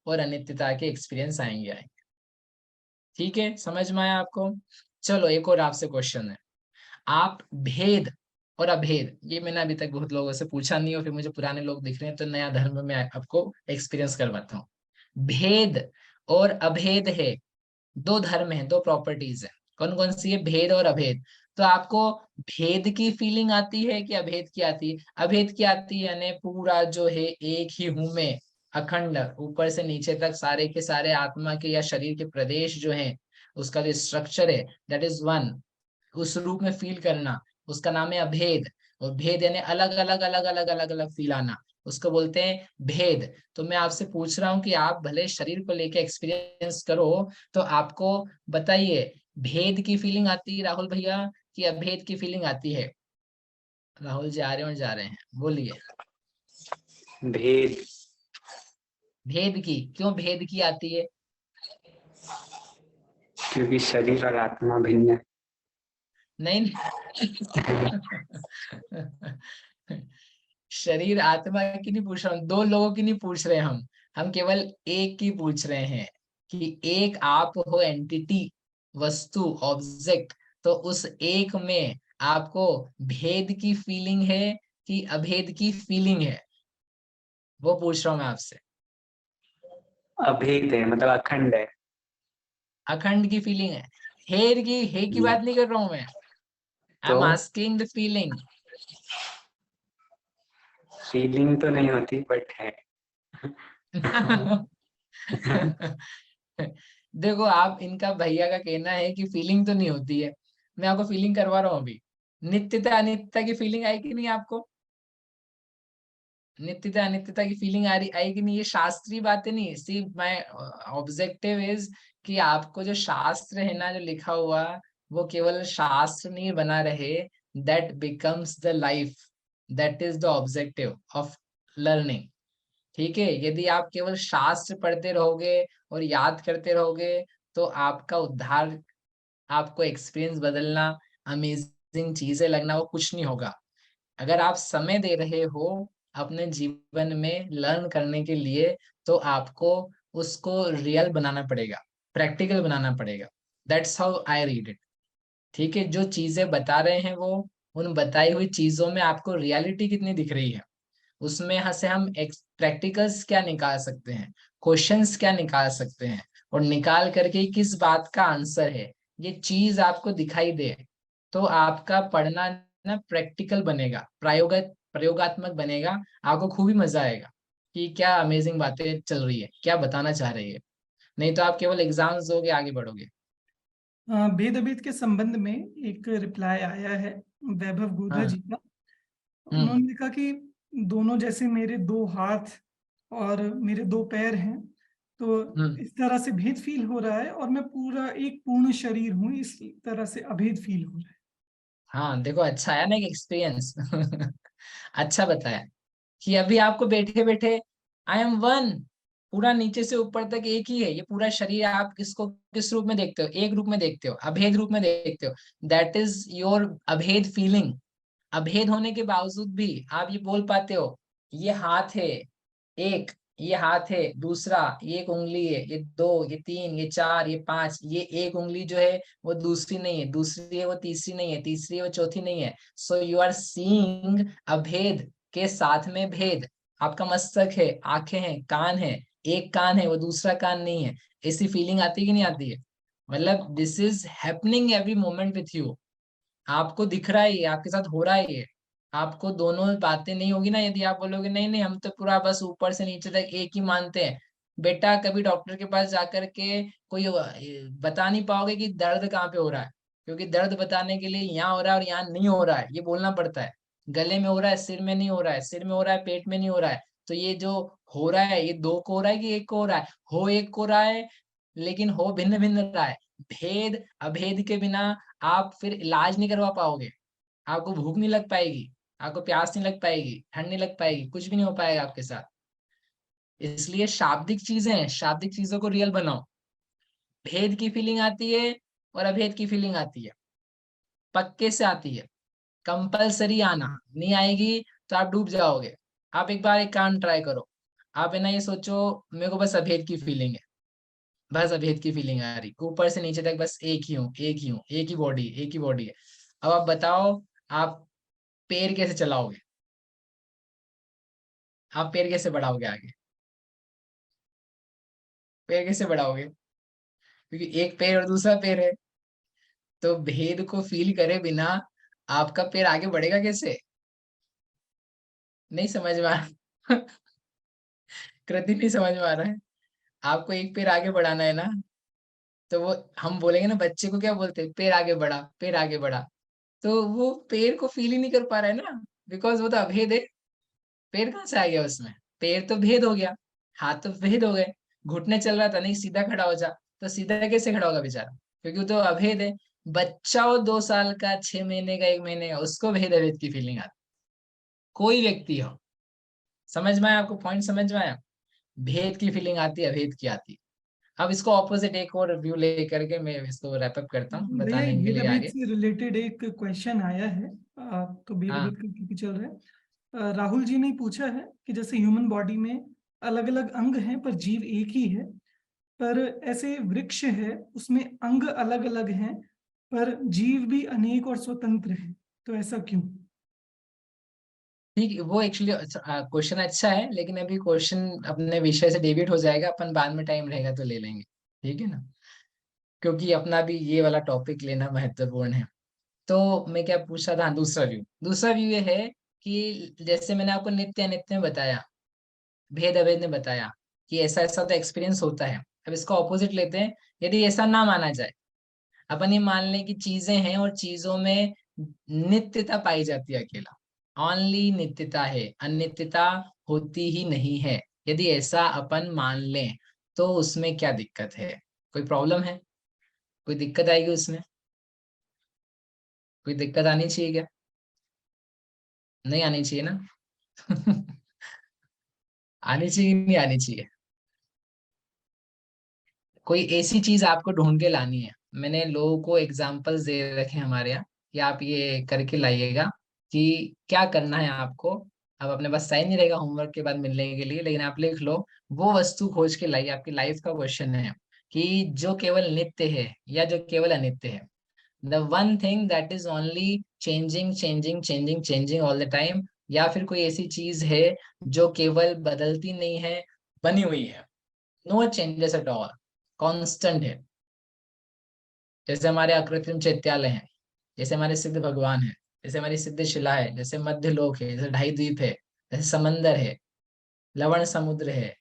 और अनित्यता के एक्सपीरियंस आएंगे। ठीक है, समझ में आया आपको? चलो एक और आपसे क्वेश्चन है। आप भेद और अभेद, ये मैंने अभी तक बहुत लोगों से पूछा नहीं, और फिर मुझे पुराने लोग दिख रहे हैं, तो नया धर्म में आपको एक्सपीरियंस करवाता हूँ। भेद और अभेद है, दो धर्म है, दो प्रॉपर्टीज है। कौन कौन सी है? भेद और अभेद। तो आपको भेद की फीलिंग आती है कि अभेद की आती है? अभेद की आती है, यानी पूरा जो है एक ही हूं मैं, अखंड, ऊपर से नीचे तक सारे के सारे आत्मा के या शरीर के प्रदेश जो हैं, उसका जो स्ट्रक्चर है, दैट इज वन। उस रूप में फील करना, उसका नाम है अभेद। और भेद यानी अलग अलग अलग अलग अलग अलग फील आना, उसको बोलते हैं भेद। तो मैं आपसे पूछ रहा हूँ कि आप भले शरीर को लेके एक्सपीरियंस करो, तो आपको बताइए, भेद की फीलिंग आती है राहुल भैया, कि अभेद की फीलिंग आती है? राहुल जी आ रहे हैं और जा रहे हैं, बोलिए। भेद। भेद की, क्यों भेद की आती है? क्योंकि शरीर और आत्मा भिन्न है। नहीं शरीर आत्मा की नहीं पूछ रहा हूँ, दो लोगों की नहीं पूछ रहे हम केवल एक की पूछ रहे हैं कि एक आप हो एंटिटी, वस्तु, ऑब्जेक्ट, तो उस एक में आपको भेद की फीलिंग है कि अभेद की फीलिंग है, वो पूछ रहा हूँ मैं आपसे। अभेद है, मतलब अखंड है। अखंड की फीलिंग है, हे की बात नहीं कर रहा हूँ मैं, आई तो am asking the feeling. Feeling तो नहीं होती बट है। देखो, आप इनका भैया का कहना है कि फीलिंग तो नहीं होती है, मैं आपको फीलिंग करवा रहा हूँ अभी। नित्यता अनित्यता की फीलिंग आई कि नहीं आपको? नित्यता अनित्यता की फीलिंग आ रही, आएगी नहीं? ये शास्त्रीय बातें नहीं, सी माय ऑब्जेक्टिव इज कि आपको जो शास्त्र है ना, जो लिखा हुआ, वो केवल शास्त्र नहीं बना रहे, that becomes the life, that is the objective of learning. ठीक है, यदि आप केवल शास्त्र पढ़ते रहोगे और याद करते रहोगे तो आपका उद्धार, आपको एक्सपीरियंस बदलना, अमेजिंग चीजें लगना, वो कुछ नहीं होगा। अगर आप समय दे रहे हो अपने जीवन में लर्न करने के लिए, तो आपको उसको रियल बनाना पड़ेगा, प्रैक्टिकल बनाना पड़ेगा। That's how I read it. ठीक है, जो चीजें बता रहे हैं वो, उन बताई हुई चीजों में आपको रियलिटी कितनी दिख रही है, उसमें यहाँ से हम प्रैक्टिकल्स क्या निकाल सकते हैं, क्वेश्चंस क्या निकाल सकते हैं, और निकाल करके किस बात का आंसर है, ये चीज आपको दिखाई दे, तो आपका पढ़ना ना प्रैक्टिकल बनेगा, प्रयोगात्मक बनेगा। आपको खूब ही मजा आएगा कि क्या अमेजिंग बातें चल रही है, क्या बताना चाह रही है। नहीं तो आप केवल एग्जाम्स दोगे, आगे बढ़ोगे। भेद अभेद के संबंध में एक रिप्लाई आया है वैभव गोधा हाँ। जी का। हम्म। उन्होंने लिखा कि दोनों जैसे मेरे दो हाथ और मेरे दो पैर हैं, तो हम्म। इस तरह से भेद फील हो रहा है, और मैं पूरा एक पूर्ण शरीर हूँ, इस तरह से अभेद फील हो रहा है। हाँ, देखो, अच्छा आया ना एक एक्सपीरियंस। अच्छा बताया कि अभी आपको बैठे बैठे आई एम वन, पूरा नीचे से ऊपर तक एक ही है, ये पूरा शरीर, आप किसको किस रूप में देखते हो? एक रूप में देखते हो, अभेद रूप में देखते हो। दैट इज योर अभेद फीलिंग। अभेद होने के बावजूद भी आप ये बोल पाते हो, ये हाथ है एक, ये हाथ है दूसरा, ये एक उंगली है, ये दो, ये तीन, ये चार, ये पांच, ये एक उंगली जो है वो दूसरी नहीं है, दूसरी है वो तीसरी नहीं है, तीसरी है वो चौथी नहीं है। सो यू आर सीइंग अभेद के साथ में भेद। आपका मस्तक है, आंखें हैं, कान है, एक कान है वो दूसरा कान नहीं है। ऐसी फीलिंग आती है कि नहीं आती है? मतलब this is happening every moment with you. आपको दिख रहा है ये, आपके साथ हो रहा है ये। आपको दोनों बातें नहीं होगी ना, यदि आप बोलोगे नहीं नहीं हम तो पूरा बस ऊपर से नीचे तक एक ही मानते हैं। बेटा, कभी डॉक्टर के पास जाकर के कोई बता नहीं पाओगे कि दर्द कहाँ पे हो रहा है, क्योंकि दर्द बताने के लिए यहाँ हो रहा है और यहाँ नहीं हो रहा है, ये बोलना पड़ता है। गले में हो रहा है, सिर में नहीं हो रहा है, सिर में हो रहा है, पेट में नहीं हो रहा है। तो ये जो हो रहा है, ये दो को हो रहा है कि एक को हो रहा है? हो एक को रहा है, लेकिन हो भिन्न भिन्न रहा है। भेद अभेद के बिना आप फिर इलाज नहीं करवा पाओगे। आपको भूख नहीं लग पाएगी, आपको प्यास नहीं लग पाएगी, ठंड नहीं लग पाएगी, कुछ भी नहीं हो पाएगा आपके साथ। इसलिए शाब्दिक चीजें हैं, शाब्दिक चीजों को रियल बनाओ। भेद की फीलिंग आती है और अभेद की फीलिंग आती है, पक्के से आती है, कंपलसरी आना। नहीं आएगी तो आप डूब जाओगे। आप एक बार एक काम ट्राई करो। आप है ना ये सोचो, मेरे को बस अभेद की फीलिंग है, बस अभेद की फीलिंग आ रही, ऊपर से नीचे तक बस एक ही हूँ, एक ही हूँ, एक ही बॉडी, एक ही बॉडी है। अब आप बताओ, आप पैर कैसे चलाओगे? आप पैर कैसे बढ़ाओगे आगे? पैर कैसे बढ़ाओगे? क्योंकि एक पैर और दूसरा पैर है, तो भेद को फील करे बिना आपका पैर आगे बढ़ेगा कैसे? नहीं समझ में आ कृति नहीं समझ में आ रहा है? आपको एक पैर आगे बढ़ाना है ना, तो वो हम बोलेंगे ना, बच्चे को क्या बोलते हैं? पैर आगे बढ़ा, पैर आगे बढ़ा। तो वो पैर को फील ही नहीं कर पा रहा है ना, बिकॉज वो तो अभेद है। पैर कहाँ से आ गया उसमें? पैर तो भेद हो गया, हाथ तो भेद हो गए। घुटने चल रहा था, नहीं सीधा खड़ा हो जा, तो सीधा कैसे खड़ा होगा बेचारा? क्योंकि वो तो अभेद है। बच्चा हो 2 साल का, 6 महीने का, 1 महीने का, उसको भेद अभेद की फीलिंग आती। कोई व्यक्ति हो, समझ में आया आपको? पॉइंट समझ में आया? भेद की फीलिंग आती है, अभेद की आती है। अब इसको ऑपोजिट एक और रिव्यू लेकर के मैं इसको रैप अप करता हूँ भैया, एक बताने के भेद लिए अभेद आगे। से रिलेटेड एक क्वेश्चन आया है। तो भेद हाँ। अभेद का क्योंकि चल रहा है, राहुल जी ने पूछा है कि जैसे ह्यूमन बॉडी में अलग अलग अंग हैं पर जीव एक ही है, पर ऐसे वृक्ष है उसमें अंग अलग अलग हैं पर जीव भी अनेक और स्वतंत्र है, तो ऐसा क्यों? ठीक, वो एक्चुअली क्वेश्चन अच्छा है, लेकिन अभी क्वेश्चन अपने विषय से डेविएट हो जाएगा, अपन बाद में टाइम रहेगा तो ले लेंगे, ठीक है ना, क्योंकि अपना भी ये वाला टॉपिक लेना महत्वपूर्ण है। तो मैं क्या पूछ रहा था, दूसरा व्यू ये है कि जैसे मैंने आपको नित्य अनित्य में बताया, भेद अभेद में बताया कि ऐसा ऐसा तो एक्सपीरियंस होता है। अब इसका ऑपोजिट लेते हैं, यदि ऐसा ना माना जाए, अपन ये मान लें कि चीजें हैं और चीजों में नित्यता पाई जाती है, अकेला ओनली नित्यता है, अनित्यता होती ही नहीं है, यदि ऐसा अपन मान लें तो उसमें क्या दिक्कत है? कोई प्रॉब्लम है? कोई दिक्कत आएगी उसमें? कोई दिक्कत आनी चाहिए क्या? नहीं आनी चाहिए ना? आनी चाहिए नहीं आनी चाहिए? कोई ऐसी चीज आपको ढूंढ के लानी है, मैंने लोगों को एग्जांपल्स दे रखे हैं हमारे यहाँ कि आप ये करके लाइएगा, कि क्या करना है आपको। अब अपने पास टाइम नहीं रहेगा होमवर्क के बाद मिलने के लिए, लेकिन आप लिख लो, वो वस्तु खोज के लाइए। आपकी लाइफ का क्वेश्चन है कि जो केवल नित्य है या जो केवल अनित्य है, the one thing that is only changing changing changing changing all the time, या फिर कोई ऐसी चीज है जो केवल बदलती नहीं है, बनी हुई है, no changes at all, constant है। जैसे हमारे अकृत्रिम चैत्यालय हैं, जैसे हमारे सिद्ध भगवान है, जैसे हमारी सिद्ध शिला है, जैसे मध्य लोक है, जैसे ढाई द्वीप है, जैसे समंदर है, लवण समुद्र है।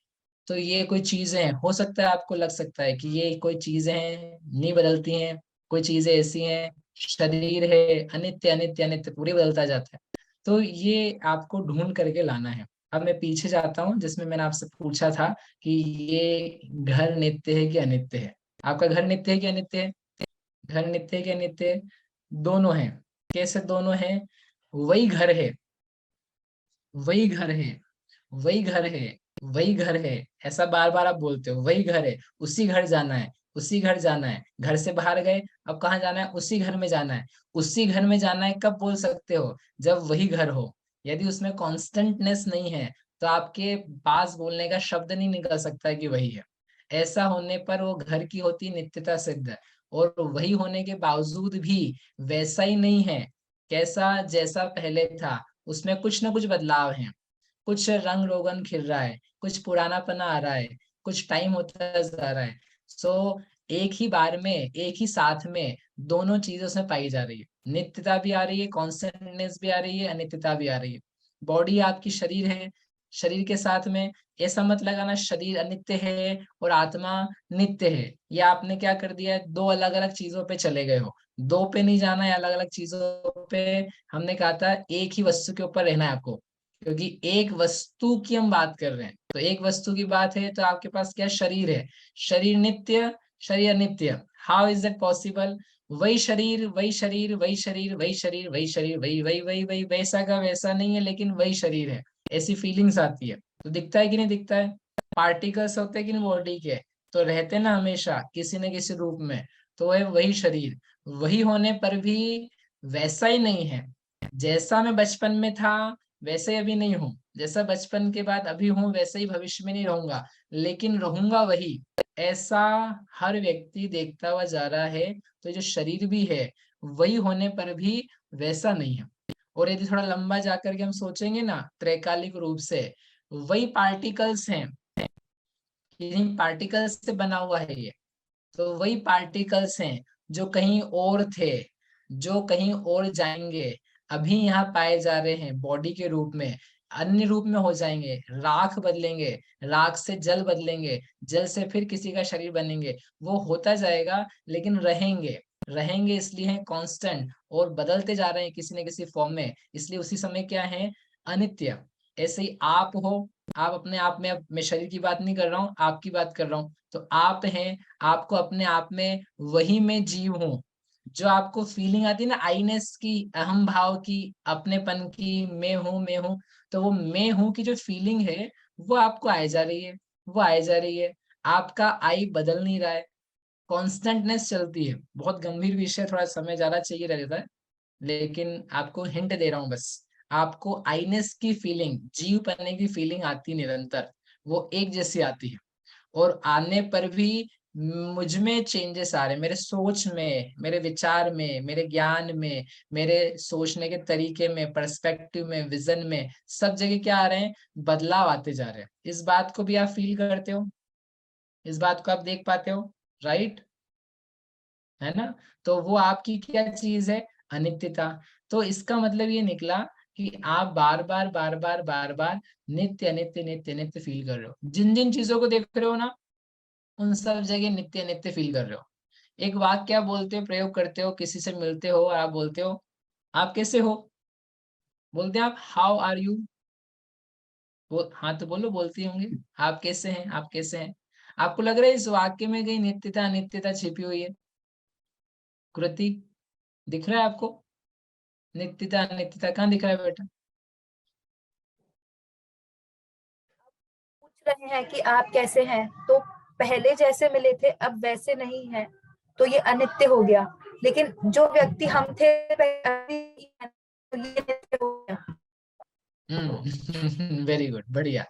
तो ये कोई चीजें हैं, हो सकता है आपको लग सकता है कि ये कोई चीजें हैं नहीं बदलती हैं, कोई चीजें ऐसी हैं, शरीर है अनित्य अनित्य अनित्य पूरी बदलता जाता है। तो ये आपको ढूंढ करके लाना है। अब मैं पीछे जाता हूँ, जिसमें मैंने आपसे पूछा था कि ये घर नित्य है कि अनित्य है। आपका घर नित्य है कि अनित्य है? घर नित्य है कि अनित्य है? दोनों है। कैसे दोनों है? वही घर है, वही घर है, वही घर है, वही घर है, ऐसा बार बार आप बोलते हो, वही घर है, उसी घर जाना है, उसी घर जाना है। घर से बाहर गए, अब कहाँ जाना है? उसी घर में जाना है। उसी घर में जाना है कब बोल सकते हो? जब वही घर हो। यदि उसमें कॉन्स्टेंटनेस नहीं है तो आपके पास बोलने का शब्द नहीं निकल सकता है कि वही है। ऐसा होने पर वो घर की होती नित्यता सिद्ध, और वही होने के बावजूद भी वैसा ही नहीं है कैसा जैसा पहले था, उसमें कुछ ना कुछ बदलाव है, कुछ रंग रोगन खिल रहा है, कुछ पुरानापना आ रहा है, कुछ टाइम होता जा रहा है। सो एक ही बार में, एक ही साथ में दोनों चीजें उसमें पाई जा रही है, नित्यता भी आ रही है, कॉन्स्टेंटनेस भी आ रही है, अनित्यता भी आ रही है। बॉडी आपकी शरीर है, शरीर के साथ में ऐसा मत लगाना शरीर अनित्य है और आत्मा नित्य है। ये आपने क्या कर दिया है, दो अलग अलग चीजों पे चले गए हो। दो पे नहीं जाना है, अलग अलग चीजों पे। हमने कहा था एक ही वस्तु के ऊपर रहना है आपको, क्योंकि एक वस्तु की हम बात कर रहे हैं। तो एक वस्तु की बात है तो आपके पास क्या शरीर है, शरीर नित्य, शरीर अनित्य, हाउ इज दैट पॉसिबल? वही शरीर वही शरीर वही शरीर वही शरीर वही शरीर वही वही वही वही वैसा का वैसा नहीं है, लेकिन वही शरीर है, ऐसी फीलिंग्स आती है। तो दिखता है कि नहीं दिखता है? पार्टिकल्स होते हैं कि नहीं बॉडी के, तो रहते ना हमेशा किसी न किसी रूप में। तो है वही शरीर, वही होने पर भी वैसा ही नहीं है। जैसा मैं बचपन में था वैसे अभी नहीं हूँ, जैसा बचपन के बाद अभी हूँ वैसे ही भविष्य में नहीं रहूंगा, लेकिन रहूंगा वही। ऐसा हर व्यक्ति देखता हुआ जा रहा है। तो जो शरीर भी है वही होने पर भी वैसा नहीं है। और यदि थोड़ा लंबा जाकर के हम सोचेंगे ना त्रैकालिक रूप से, वही पार्टिकल्स हैं, इन्हीं पार्टिकल्स से बना हुआ है ये। तो वही पार्टिकल्स हैं जो कहीं और थे, जो कहीं और जाएंगे, अभी यहाँ पाए जा रहे हैं बॉडी के रूप में, अन्य रूप में हो जाएंगे, राख बदलेंगे, राख से जल बदलेंगे, जल से फिर किसी का शरीर बनेंगे। वो होता जाएगा, लेकिन रहेंगे। रहेंगे इसलिए हैं कांस्टेंट, और बदलते जा रहे हैं किसी न किसी फॉर्म में, इसलिए उसी समय क्या है? अनित्य। ऐसे ही आप हो, आप अपने आप में, अब मैं शरीर की बात नहीं कर रहा हूँ, आपकी बात कर रहा हूँ। तो आप हैं, आपको अपने आप में वही मैं जीव हूँ। जो आपको फीलिंग आती है ना आईनेस की, अहम भाव की, अपनेपन की, मैं हूँ, तो वो मैं हूँ की जो फीलिंग है वो आपको आए जा रही है, वो आए जा रही है। आपका आई बदल नहीं रहा है, कॉन्स्टेंटनेस चलती है। बहुत गंभीर विषय, थोड़ा समय ज्यादा चाहिए रहता है, लेकिन आपको हिंट दे रहा हूँ बस। आपको आईनेस की फीलिंग, जीव पन्ने की फीलिंग आती निरंतर, वो एक जैसी आती है। और आने पर भी मुझ में चेंजेस आ रहे, मेरे सोच में, मेरे विचार में, मेरे ज्ञान में, मेरे सोचने के तरीके में, पर्सपेक्टिव में, विजन में, सब जगह क्या आ रहे हैं, बदलाव आते जा रहे हैं। इस बात को भी आप फील करते हो, इस बात को आप देख पाते हो, राइट? है ना? तो वो आपकी क्या चीज है, अनित्यता। तो इसका मतलब ये निकला कि आप बार बार बार बार बार बार नित्य नित्य नित्य नित्य फील कर रहे हो, जिन जिन चीजों को देख रहे हो ना, उन सब जगह नित्य नित्य फील कर रहे हो। एक वाक्य आप बोलते हो, प्रयोग करते हो, किसी से मिलते हो, आप बोलते हो आप कैसे हो, बोलते हैं आप हाउ आर यू, वो हाँ तो बोलो, बोलती होंगे आप कैसे हैं, आप कैसे हैं। आपको लग रहा है इस वाक्य में कहीं नित्यता अनित्यता छिपी हुई है? कृति, दिख रहा है आपको नित्यता अनित्यता? कहाँ दिख रहा है बेटा? पूछ रहे हैं कि आप कैसे हैं, तो पहले जैसे मिले थे अब वैसे नहीं है, तो ये अनित्य हो गया। लेकिन जो व्यक्ति हम थे पहले, तो ये नित्य हो गया। वेरी गुड, बढ़िया।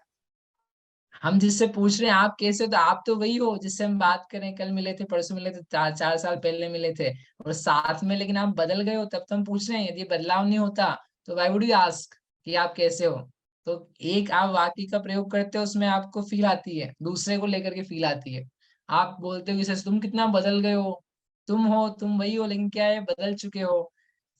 हम जिससे पूछ रहे हैं आप कैसे हो, तो आप तो वही हो जिससे हम बात करें, कल मिले थे, परसों मिले थे, 4 साल पहले मिले थे और साथ में, लेकिन आप बदल गए हो, तब तो हम पूछ रहे हैं। यदि बदलाव नहीं होता तो व्हाई वुड यू आस्क कि आप कैसे हो? तो एक आप वाक्य का प्रयोग करते हो, उसमें आपको फील आती है, दूसरे को लेकर के फील आती है। आप बोलते हो किसी से, तुम कितना बदल गए हो, तुम वही हो, लेकिन क्या है, बदल चुके हो।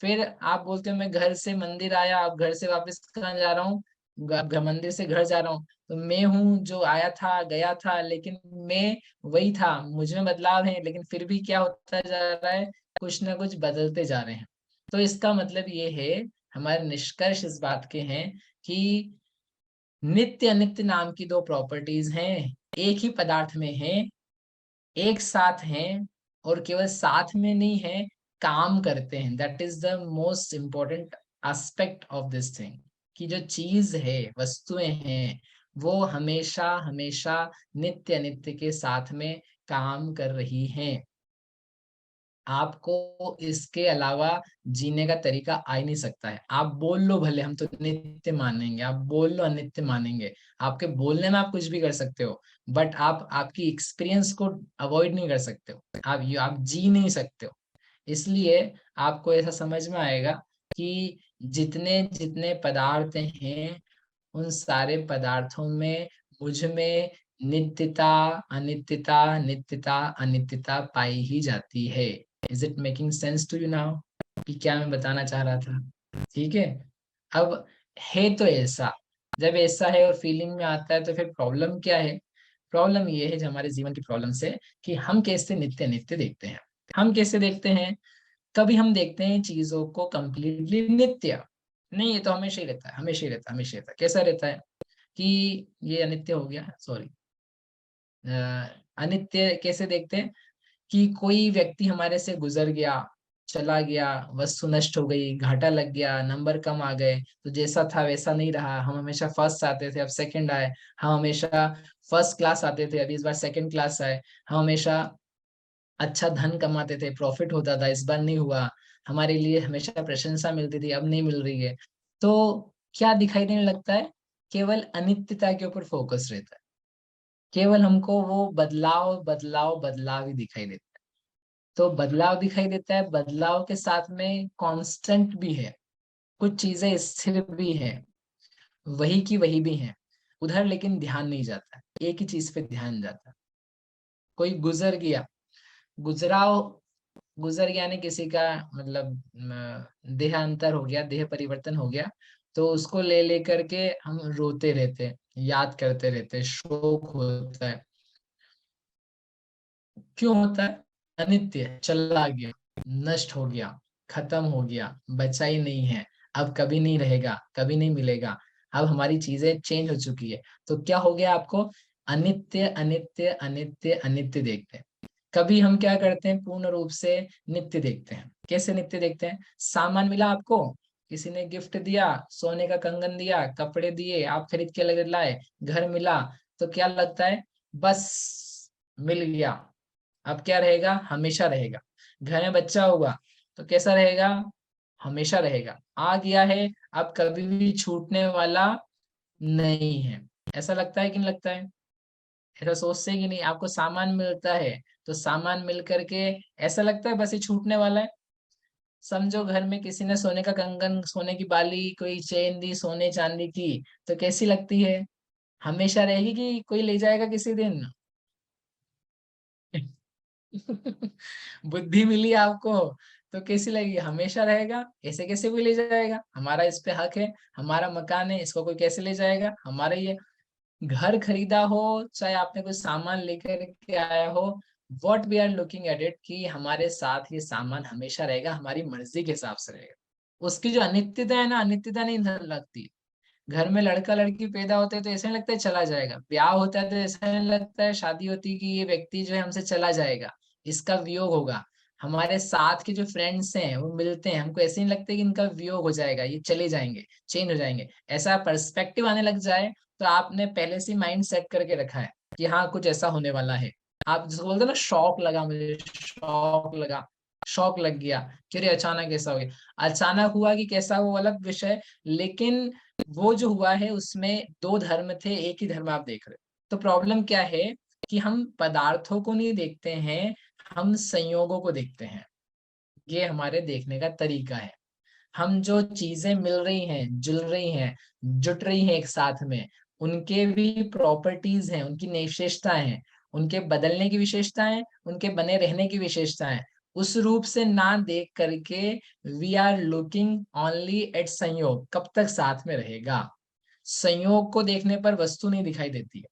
फिर आप बोलते हो मैं घर से मंदिर आया, अब घर से वापस कहाँ जा रहा हूँ, मंदिर से घर जा रहा हूँ। तो मैं हूँ जो आया था गया था, लेकिन मैं वही था, मुझ में बदलाव है, लेकिन फिर भी क्या होता जा रहा है, कुछ ना कुछ बदलते जा रहे हैं। तो इसका मतलब ये है, हमारे निष्कर्ष इस बात के हैं कि नित्य अनित्य नाम की दो प्रॉपर्टीज हैं, एक ही पदार्थ में है, एक साथ हैं, और केवल साथ में नहीं है, काम करते हैं। That is the most important aspect of this thing, कि जो चीज है, वस्तुएं हैं, वो हमेशा हमेशा नित्य अनित्य के साथ में काम कर रही हैं। आपको इसके अलावा जीने का तरीका आ ही नहीं सकता है। आप बोल लो भले हम तो नित्य मानेंगे, आप बोल लो अनित्य मानेंगे, आपके बोलने में आप कुछ भी कर सकते हो, बट आप आपकी एक्सपीरियंस को अवॉइड नहीं कर सकते हो, आप जी नहीं सकते हो। इसलिए आपको ऐसा समझ में आएगा कि जितने जितने पदार्थ हैं, उन सारे पदार्थों में, मुझ में नित्यता अनित्यता, नित्यता अनित्यता पाई ही जाती है। Is it making sense to you now कि क्या मैं बताना चाह रहा था? ठीक है। अब है तो ऐसा, जब ऐसा है और फीलिंग में आता है, तो फिर प्रॉब्लम क्या है? प्रॉब्लम ये है, जो हमारे जीवन की प्रॉब्लम से, कि हम कैसे नित्य नित्य देखते हैं। हम कैसे देखते हैं? कभी हम देखते हैं चीजों को कंप्लीटली नित्य, नहीं ये तो हमेशा ही रहता है, हमेशा ही रहता है, हमेशा रहता है। कैसा रहता है कि ये अनित्य हो गया, सॉरी, अनित्य कैसे देखते हैं? कि कोई व्यक्ति हमारे से गुजर गया, चला गया, वस्तु नष्ट हो गई, घाटा लग गया, नंबर कम आ गए, तो जैसा था वैसा नहीं रहा। हम हमेशा फर्स्ट आते थे, अब सेकंड आए। हम हमेशा फर्स्ट क्लास आते थे, अभी इस बार सेकंड क्लास आए। हम हमेशा अच्छा धन कमाते थे, प्रॉफिट होता था, इस बार नहीं हुआ। हमारे लिए हमेशा प्रशंसा मिलती थी, अब नहीं मिल रही है। तो क्या दिखाई देने लगता है? केवल अनित्यता के ऊपर फोकस रहता है, केवल हमको वो बदलाव बदलाव बदलाव ही दिखाई देता है। तो बदलाव दिखाई देता है, बदलाव के साथ में कांस्टेंट भी है, कुछ चीजें स्थिर भी है, वही की वही भी है। उधर लेकिन ध्यान नहीं जाता, एक ही चीज पे ध्यान जाता है। कोई गुजर गया, गुजराव, गुजर गया ने किसी का मतलब देहांतर हो गया, देह परिवर्तन हो गया, तो उसको ले लेकर के हम रोते रहते, याद करते रहते, शोक होता है। क्यों होता है? अनित्य, चला गया, नष्ट हो गया, खत्म हो गया, बचा ही नहीं है, अब कभी नहीं रहेगा, कभी नहीं मिलेगा। अब हमारी चीजें चेंज हो चुकी है, तो क्या हो गया आपको? अनित्य अनित्य अनित्य अनित्य देखते हैं। कभी हम क्या करते हैं? पूर्ण रूप से नित्य देखते हैं। कैसे नित्य देखते हैं? सामान मिला आपको, किसी ने गिफ्ट दिया, सोने का कंगन दिया, कपड़े दिए, आप खरीद के लगे लाए, घर मिला, तो क्या लगता है? बस मिल गया, अब क्या रहेगा? हमेशा रहेगा। घर में बच्चा होगा तो कैसा रहेगा? हमेशा रहेगा, आ गया है अब कभी भी छूटने वाला नहीं है। ऐसा लगता है कि नहीं लगता है? ऐसा सोचते हैं कि नहीं? आपको सामान मिलता है तो सामान मिल करके ऐसा लगता है बस ये छूटने वाला है। समझो घर में किसी ने सोने का कंगन, सोने की बाली, कोई चेन दी सोने चांदी की, तो कैसी लगती है? हमेशा रहेगी कि कोई ले जाएगा किसी दिन? बुद्धि मिली आपको तो कैसी लगी? हमेशा रहेगा, ऐसे कैसे कोई ले जाएगा? हमारा इस पे हक है, हमारा मकान है, इसको कोई कैसे ले जाएगा? हमारा ये घर खरीदा हो, चाहे आपने कोई सामान लेकर के आया हो, what we are looking at it कि हमारे साथ ये सामान हमेशा रहेगा, हमारी मर्जी के हिसाब से रहेगा। उसकी जो अनित्यता है ना, अनित्यता नहीं लगती। घर में लड़का लड़की पैदा होते हैं तो ऐसा नहीं लगता है चला जाएगा, ब्याह होता है तो ऐसा नहीं लगता है, शादी होती है कि ये व्यक्ति जो है हमसे चला जाएगा, इसका वियोग होगा। हमारे साथ के जो फ्रेंड्स हैं वो मिलते हैं, हमको ऐसे नहीं लगता कि इनका वियोग हो जाएगा, ये चले जाएंगे, चेंज हो जाएंगे। ऐसा पर्सपेक्टिव आने लग जाए तो आपने पहले से माइंड सेट करके रखा है कि हाँ कुछ ऐसा होने वाला है। आप जिसको बोलते हैं ना शौक लगा, मुझे शौक लगा, शौक लग गया कि अरे अचानक ऐसा हो गया। अचानक हुआ कि कैसा, वो अलग विषय, लेकिन वो जो हुआ है उसमें दो धर्म थे, एक ही धर्म आप देख रहे हो। तो प्रॉब्लम क्या है कि हम पदार्थों को नहीं देखते हैं, हम संयोगों को देखते हैं। ये हमारे देखने का तरीका है। हम जो चीजें मिल रही हैं, जुल रही हैं, जुट रही हैं एक साथ में, उनके भी प्रॉपर्टीज हैं, उनकी विशेषताएं हैं, उनके बदलने की विशेषताएं, उनके बने रहने की विशेषताएं। उस रूप से ना देख करके we are looking only at संयोग, कब तक साथ में रहेगा। संयोग को देखने पर वस्तु नहीं दिखाई देती है,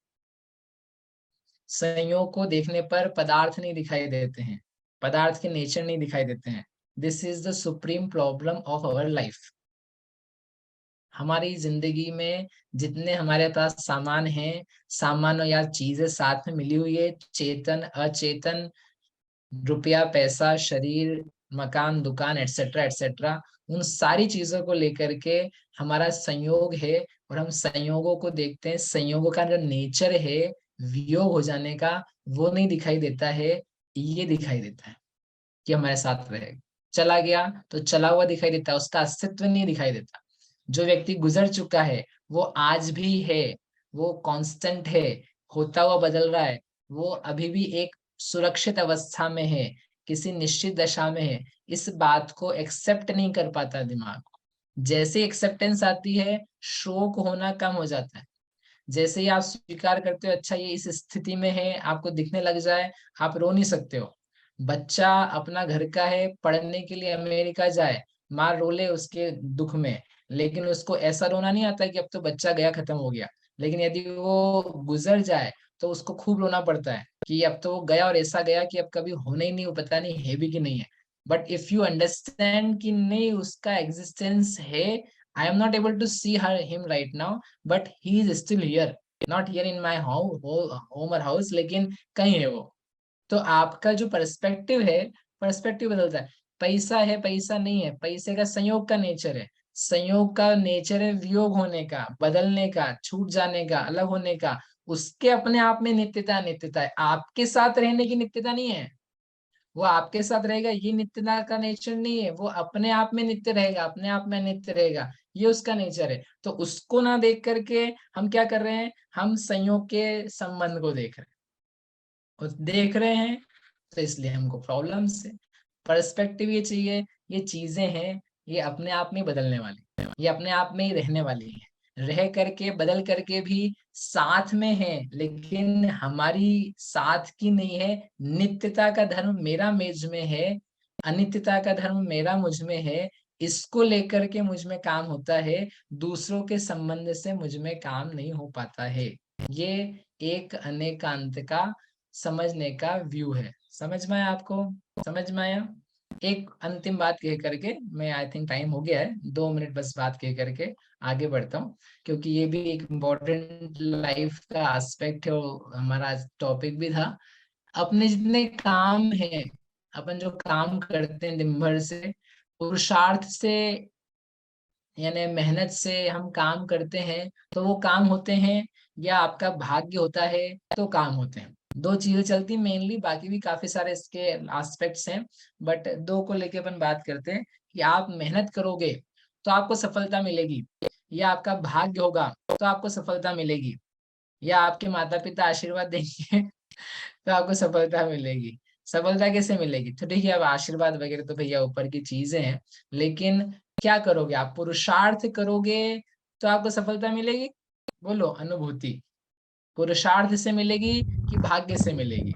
संयोग को देखने पर पदार्थ नहीं दिखाई देते हैं, पदार्थ के नेचर नहीं दिखाई देते हैं। This is the supreme problem of our life. हमारी जिंदगी में जितने हमारे पास सामान हैं, सामान या चीजें साथ में मिली हुई है, चेतन अचेतन, रुपया पैसा शरीर मकान दुकान एटसेट्रा एटसेट्रा, उन सारी चीजों को लेकर के हमारा संयोग है। और हम संयोगों को देखते हैं, संयोगों का जो नेचर है वियोग हो जाने का, वो नहीं दिखाई देता है, ये दिखाई देता है कि हमारे साथ रहेगा। चला गया तो चला हुआ दिखाई देता है, उसका अस्तित्व नहीं दिखाई देता। जो व्यक्ति गुजर चुका है वो आज भी है, वो कांस्टेंट है, होता हुआ बदल रहा है, वो अभी भी एक सुरक्षित अवस्था में है, किसी निश्चित दशा में है। इस बात को एक्सेप्ट नहीं कर पाता दिमाग। जैसे एक्सेप्टेंस आती है शोक होना कम हो जाता है। जैसे ही आप स्वीकार करते हो अच्छा ये इस स्थिति में है, आपको दिखने लग जाए, आप रो नहीं सकते हो। बच्चा अपना घर का है, पढ़ने के लिए अमेरिका जाए, माँ रोले उसके दुख में, लेकिन उसको ऐसा रोना नहीं आता कि अब तो बच्चा गया खत्म हो गया। लेकिन यदि वो गुजर जाए तो उसको खूब रोना पड़ता है कि अब तो वो गया और ऐसा गया कि अब कभी होना ही नहीं, वो पता नहीं है भी कि नहीं है। बट इफ यू अंडरस्टैंड कि नहीं उसका एग्जिस्टेंस है, I am not able to see her him right now, but he is still here, not here in my home और हाउस, लेकिन कहीं है वो। तो आपका जो पर्सपेक्टिव है, पर्सपेक्टिव बदलता है। पैसा है पैसा नहीं है, पैसे का संयोग का नेचर है, संयोग का नेचर है वियोग होने का, बदलने का, छूट जाने का, अलग होने का। उसके अपने आप में नित्यता नित्यता है, आपके साथ रहने की नित्यता नहीं है। वो आपके साथ रहेगा ये नित्यता का नेचर नहीं है, वो अपने आप में नित्य रहेगा, अपने आप में नित्य रहेगा, ये उसका नेचर है। तो उसको ना देख करके हम क्या कर रहे हैं, हम संयोग के संबंध को देख रहे हैं, और देख रहे हैं तो इसलिए हमको प्रॉब्लम्स है। पर्सपेक्टिव ये चाहिए, ये चीजें हैं ये अपने आप में बदलने वाली, ये अपने आप में ही रहने वाली है, रह करके बदल करके भी साथ में है, लेकिन हमारी साथ की नहीं है। नित्यता का धर्म मेरा मुझ में है, अनित्यता का धर्म मेरा मुझ में है। इसको लेकर के मुझ में काम होता है, दूसरों के संबंध से मुझ में काम नहीं हो पाता है। ये एक अनेकांत का समझने का व्यू है। समझ में आया आपको? समझ में आया? एक अंतिम बात कह करके मैं, आई थिंक टाइम हो गया है, 2 मिनट बस बात कह करके आगे बढ़ता हूँ, क्योंकि ये भी एक इम्पोर्टेंट लाइफ का एस्पेक्ट है और हमारा टॉपिक भी था। अपने जितने काम है, अपन जो काम करते हैं दिन भर से, पुरुषार्थ से यानी मेहनत से हम काम करते हैं तो वो काम होते हैं, या आपका भाग्य होता है तो काम होते हैं। दो चीजें चलती मेनली, बाकी भी काफी सारे इसके एस्पेक्ट्स हैं, बट दो को लेके अपन बात करते हैं कि आप मेहनत करोगे तो आपको सफलता मिलेगी, या आपका भाग्य होगा तो आपको सफलता मिलेगी, या आपके माता पिता आशीर्वाद देंगे तो आपको सफलता मिलेगी। सफलता कैसे मिलेगी? तो ठीक है, अब आशीर्वाद वगैरह तो भैया ऊपर की चीजें हैं, लेकिन क्या करोगे आप? पुरुषार्थ करोगे तो आपको सफलता मिलेगी। बोलो अनुभूति, पुरुषार्थ से मिलेगी कि भाग्य से मिलेगी?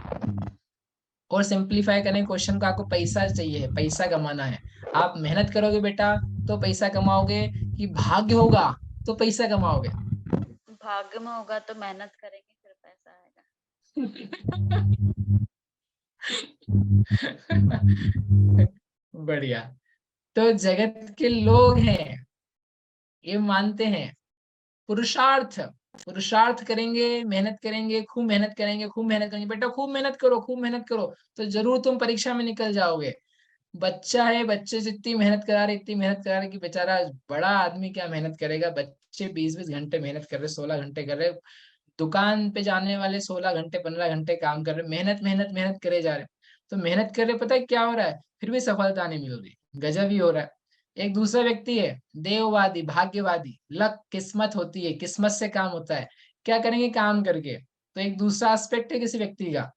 और सिंपलीफाई करें क्वेश्चन को, आपको पैसा चाहिए, पैसा कमाना है, आप मेहनत करोगे बेटा तो पैसा कमाओगे, कि भाग्य होगा तो पैसा कमाओगे? भाग्य में होगा तो मेहनत करेंगे फिर पैसा आएगा। बढ़िया। तो जगत के लोग हैं ये मानते हैं पुरुषार्थ, पुरुषार्थ करेंगे, मेहनत करेंगे, खूब मेहनत करेंगे, खूब मेहनत करेंगे, बेटा खूब मेहनत करो, खूब मेहनत करो तो जरूर तुम परीक्षा में निकल जाओगे। बच्चा है, बच्चे से इतनी मेहनत करा रहे, इतनी मेहनत करा रहे कि बेचारा बड़ा आदमी क्या मेहनत करेगा। बच्चे 20-20 घंटे मेहनत कर रहे, 16 घंटे कर रहे, दुकान पे जाने वाले 16 घंटे 15 घंटे काम कर रहे, मेहनत मेहनत मेहनत करे जा रहे। तो मेहनत कर रहे, पता है क्या हो रहा है, फिर भी सफलता नहीं मिल रही, गजब ही हो रहा है। एक दूसरा व्यक्ति है देववादी, भाग्यवादी, लक, किस्मत होती है, किस्मत से काम होता है, क्या करेंगे काम करके। तो एक दूसरा एस्पेक्ट है किसी व्यक्ति का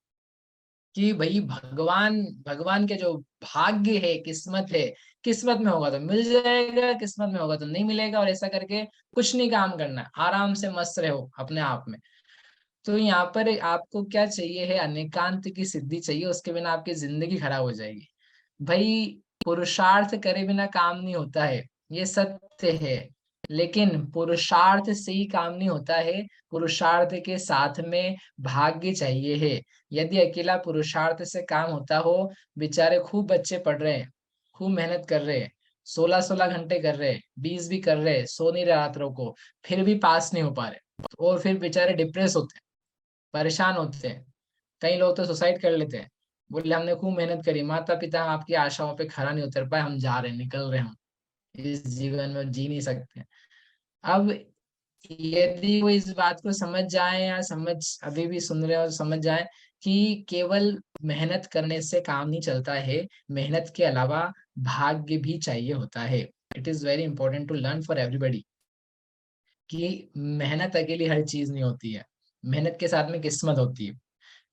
कि भाई भगवान, भगवान के जो भाग्य है, किस्मत है, किस्मत में होगा तो मिल जाएगा, किस्मत में होगा तो नहीं मिलेगा, और ऐसा करके कुछ नहीं काम करना, आराम से मस्त रहो अपने आप में। तो यहाँ पर आपको क्या चाहिए है, अनेकांत की सिद्धि चाहिए, उसके बिना आपकी जिंदगी खराब हो जाएगी। भाई पुरुषार्थ करे बिना काम नहीं होता है, ये सत्य है, लेकिन पुरुषार्थ से ही काम नहीं होता है, पुरुषार्थ के साथ में भाग्य चाहिए है। यदि अकेला पुरुषार्थ से काम होता हो, बेचारे खूब बच्चे पढ़ रहे हैं, खूब मेहनत कर रहे हैं, 16-16 घंटे कर रहे हैं, 20 भी कर रहे हैं, सो नहीं रहे रातों को, फिर भी पास नहीं हो पा रहे, और फिर बेचारे डिप्रेस होते हैं, परेशान होते हैं, कई लोग तो सुसाइड कर लेते हैं। बोले हमने खूब मेहनत करी, माता पिता आपकी आशाओं पे खरा नहीं उतर पाए, हम जा रहे हैं, निकल रहे हैं, हम इस जीवन में जी नहीं सकते। अब यदि वो इस बात को समझ जाए, या समझ अभी भी सुन रहे हो तो समझ जाए कि केवल मेहनत करने से काम नहीं चलता है, मेहनत के अलावा भाग्य भी चाहिए होता है। It is very important to learn for everybody कि मेहनत अकेली हर चीज नहीं होती है, मेहनत के साथ में किस्मत होती है।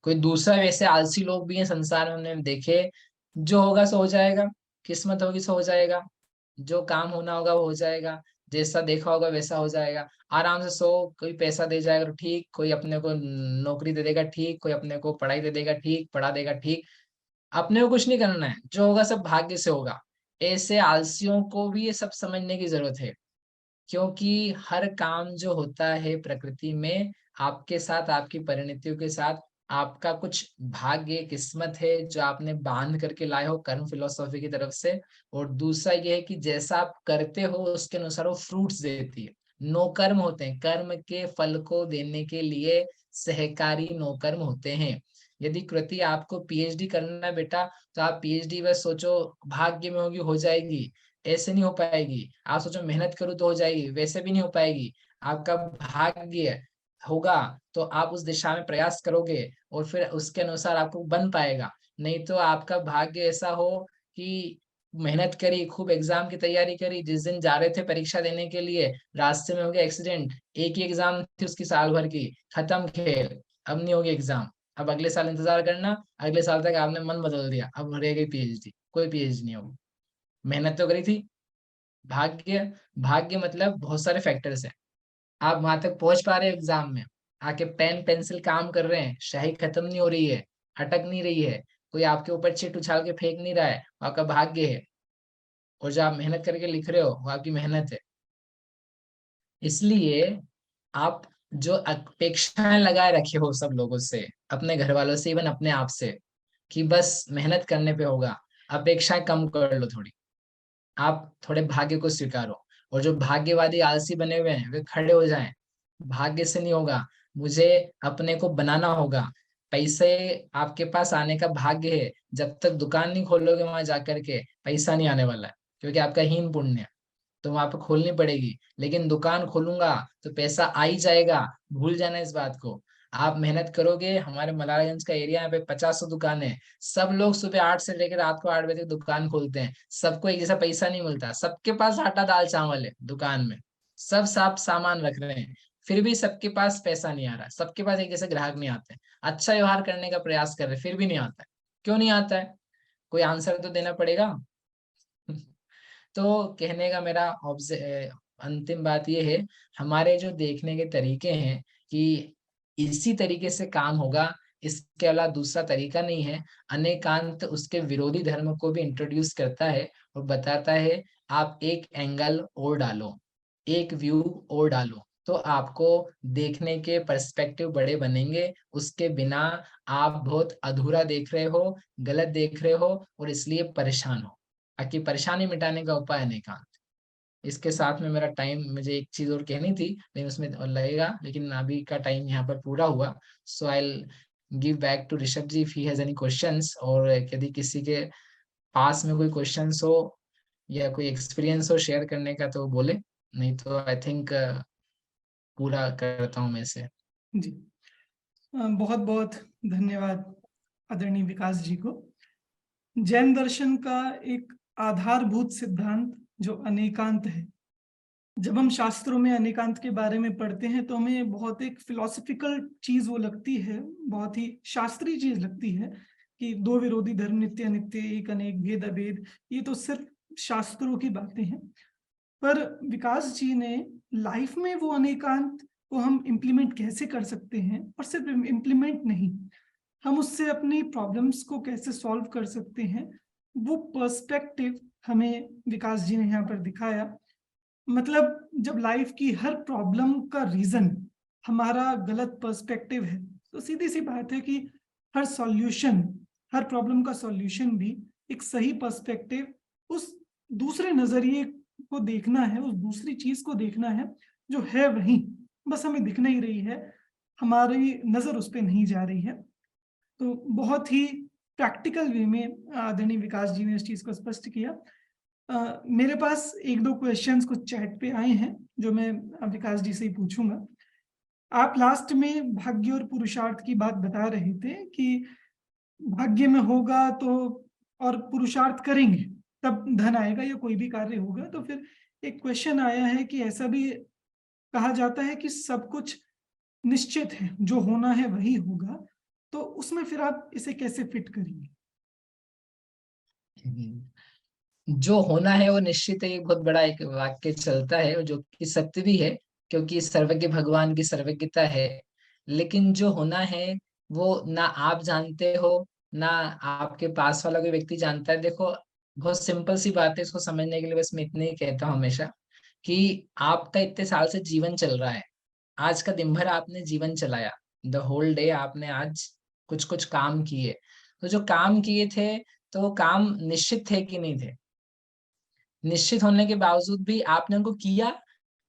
कोई दूसरा, वैसे आलसी लोग भी हैं संसार में, हमने देखे, जो होगा सो हो जाएगा, किस्मत होगी सो हो जाएगा, जो काम होना होगा वो हो जाएगा, जैसा देखा होगा वैसा हो जाएगा, आराम से सो, कोई पैसा दे जाएगा तो ठीक, कोई अपने को नौकरी दे देगा ठीक, कोई अपने को पढ़ाई दे देगा ठीक, पढ़ा देगा ठीक, अपने को कुछ नहीं करना है, जो होगा सब भाग्य से होगा। ऐसे आलसियों को भी ये सब समझने की जरूरत है, क्योंकि हर काम जो होता है प्रकृति में, आपके साथ, आपकी परिणतियों के साथ, आपका कुछ भाग्य, किस्मत है जो आपने बांध करके लाए हो कर्म फिलोसॉफी की तरफ से। और दूसरा ये है कि जैसा आप करते हो उसके अनुसार वो फ्रूट्स देती है। नौकर्म होते हैं, कर्म के फल को देने के लिए सहकारी नौकर्म होते हैं। यदि कृति आपको पीएचडी करना है बेटा, तो आप पीएचडी बस सोचो भाग्य में होगी, हो जाएगी, ऐसे नहीं हो पाएगी। आप सोचो मेहनत करूँ तो हो जाएगी, वैसे भी नहीं हो पाएगी। आपका भाग्य होगा तो आप उस दिशा में प्रयास करोगे, और फिर उसके अनुसार आपको बन पाएगा। नहीं तो आपका भाग्य ऐसा हो कि मेहनत करी, खूब एग्जाम की तैयारी करी, जिस दिन जा रहे थे परीक्षा देने के लिए रास्ते में हो गया एक्सीडेंट, एक ही एग्जाम थी उसकी साल भर की, खत्म खेल, अब नहीं होगी एग्जाम, अब अगले साल इंतजार करना, अगले साल तक आपने मन बदल दिया, अब रह गई पीएचडी, कोई पीएचडी नहीं होगी। मेहनत तो करी थी। भाग्य, भाग्य मतलब बहुत सारे फैक्टर्स हैं, आप वहां तक पहुंच पा रहे हैं एग्जाम में, आके पेन पेंसिल काम कर रहे हैं, स्याही खत्म नहीं हो रही है, अटक नहीं रही है, कोई आपके ऊपर चिट उछाल के फेंक नहीं रहा है, वो आपका भाग्य है। और जो आप मेहनत करके लिख रहे हो वो आपकी मेहनत है। इसलिए आप जो अपेक्षाएं लगाए रखे हो सब लोगों से, अपने घर वालों से, इवन अपने आप से, कि बस मेहनत करने पे होगा, अपेक्षाएं कम कर लो थोड़ी, आप थोड़े भाग्य को स्वीकारो। और जो भाग्यवादी आलसी बने हुए हैं वे खड़े हो जाएं, भाग्य से नहीं होगा, मुझे अपने को बनाना होगा। पैसे आपके पास आने का भाग्य है, जब तक दुकान नहीं खोलोगे वहां जाकर के पैसा नहीं आने वाला है, क्योंकि आपका हीन पुण्य है, तो वहां पे खोलनी पड़ेगी। लेकिन दुकान खोलूंगा तो पैसा आ ही जाएगा, भूल जाना इस बात को। आप मेहनत करोगे, हमारे मलारगंज का एरिया यहाँ पे 50 दुकानें हैं, सब लोग सुबह 8 से लेकर रात को 8 बजे तक दुकान खोलते हैं, सबको एक जैसा पैसा नहीं मिलता, सबके पास आटा दाल चावल है दुकान में, सब साफ सामान रख रहे हैं, फिर भी सबके पास पैसा नहीं आ रहा, सबके पास एक जैसे ग्राहक नहीं आते हैं। अच्छा व्यवहार करने का प्रयास कर रहे हैं, फिर भी नहीं आता है। क्यों नहीं आता है? कोई आंसर तो देना पड़ेगा। तो कहने का मेरा अंतिम बात ये है, हमारे जो देखने के तरीके हैं कि इसी तरीके से काम होगा, इसके अलावा दूसरा तरीका नहीं है। अनेकांत उसके विरोधी धर्म को भी इंट्रोड्यूस करता है और बताता है आप एक एंगल और डालो, एक व्यू और डालो, तो आपको देखने के पर्सपेक्टिव बड़े बनेंगे। उसके बिना आप बहुत अधूरा देख रहे हो, गलत देख रहे हो और इसलिए परेशान हो। बाकी परेशानी मिटाने का उपाय अनेकांत। इसके साथ में मेरा टाइम, मुझे एक चीज और कहनी थी लेकिन उसमें और लगेगा, लेकिन अभी का टाइम यहाँ पर पूरा हुआ। So I give back to Rishabh ji if he has any questions, और यदि किसी के पास में कोई क्वेश्चंस हो या कोई एक्सपीरियंस हो शेयर करने का तो बोले, नहीं तो आई थिंक पूरा करता हूँ मैं इसे। जी, बहुत बहुत धन्यवाद आदरणीय विकास जी को। जैन दर्शन का एक आधारभूत सिद्धांत जो अनेकांत है, जब हम शास्त्रों में अनेकांत के बारे में पढ़ते हैं तो हमें बहुत एक फिलोसफिकल चीज वो लगती है, बहुत ही शास्त्रीय चीज लगती है कि दो विरोधी धर्म, नित्य अनित्य, एक अनेक, भेद अभेद, ये तो सिर्फ शास्त्रों की बातें हैं। पर विकास जी ने लाइफ में वो अनेकांत को हम इम्प्लीमेंट कैसे कर सकते हैं, और सिर्फ इम्प्लीमेंट नहीं, हम उससे अपनी प्रॉब्लम्स को कैसे सॉल्व कर सकते हैं, वो पर्सपेक्टिव हमें विकास जी ने यहाँ पर दिखाया। मतलब जब लाइफ की हर प्रॉब्लम का रीजन हमारा गलत पर्सपेक्टिव है, तो सीधी सी बात है कि हर सॉल्यूशन, हर प्रॉब्लम का सॉल्यूशन भी एक सही पर्सपेक्टिव, उस दूसरे नजरिए को देखना है, उस दूसरी चीज को देखना है जो है वहीं, बस हमें दिख नहीं रही है, हमारी नजर उस पर नहीं जा रही है। तो बहुत ही प्रैक्टिकल वे में आदरणीय विकास जी ने इस चीज को स्पष्ट किया। मेरे पास एक दो क्वेश्चंस कुछ चैट पे आए हैं जो मैं विकास जी से ही पूछूंगा। आप लास्ट में भाग्य और पुरुषार्थ की बात बता रहे थे कि भाग्य में होगा तो, और पुरुषार्थ करेंगे तब धन आएगा या कोई भी कार्य होगा। तो फिर एक क्वेश्चन आया है कि ऐसा भी कहा जाता है कि सब कुछ निश्चित है, जो होना है वही होगा, तो उसमें फिर आप इसे कैसे फिट करेंगे? जो होना है वो निश्चित है, ये बहुत बड़ा एक वाक्य चलता है जो कि सत्य भी है, क्योंकि सर्वज्ञ भगवान की सर्वज्ञता है। लेकिन जो होना है वो ना आप जानते हो, ना आपके पास वाला कोई व्यक्ति जानता है। देखो, बहुत सिंपल सी बात है, इसको समझने के लिए बस मैं इतने ही कहता हूँ हमेशा कि आपका इतने साल से जीवन चल रहा है, आज का दिन भर आपने जीवन चलाया, द होल डे आपने आज कुछ कुछ काम किए, तो जो काम किए थे तो वो काम निश्चित थे कि नहीं थे? निश्चित होने के बावजूद भी आपने उनको किया,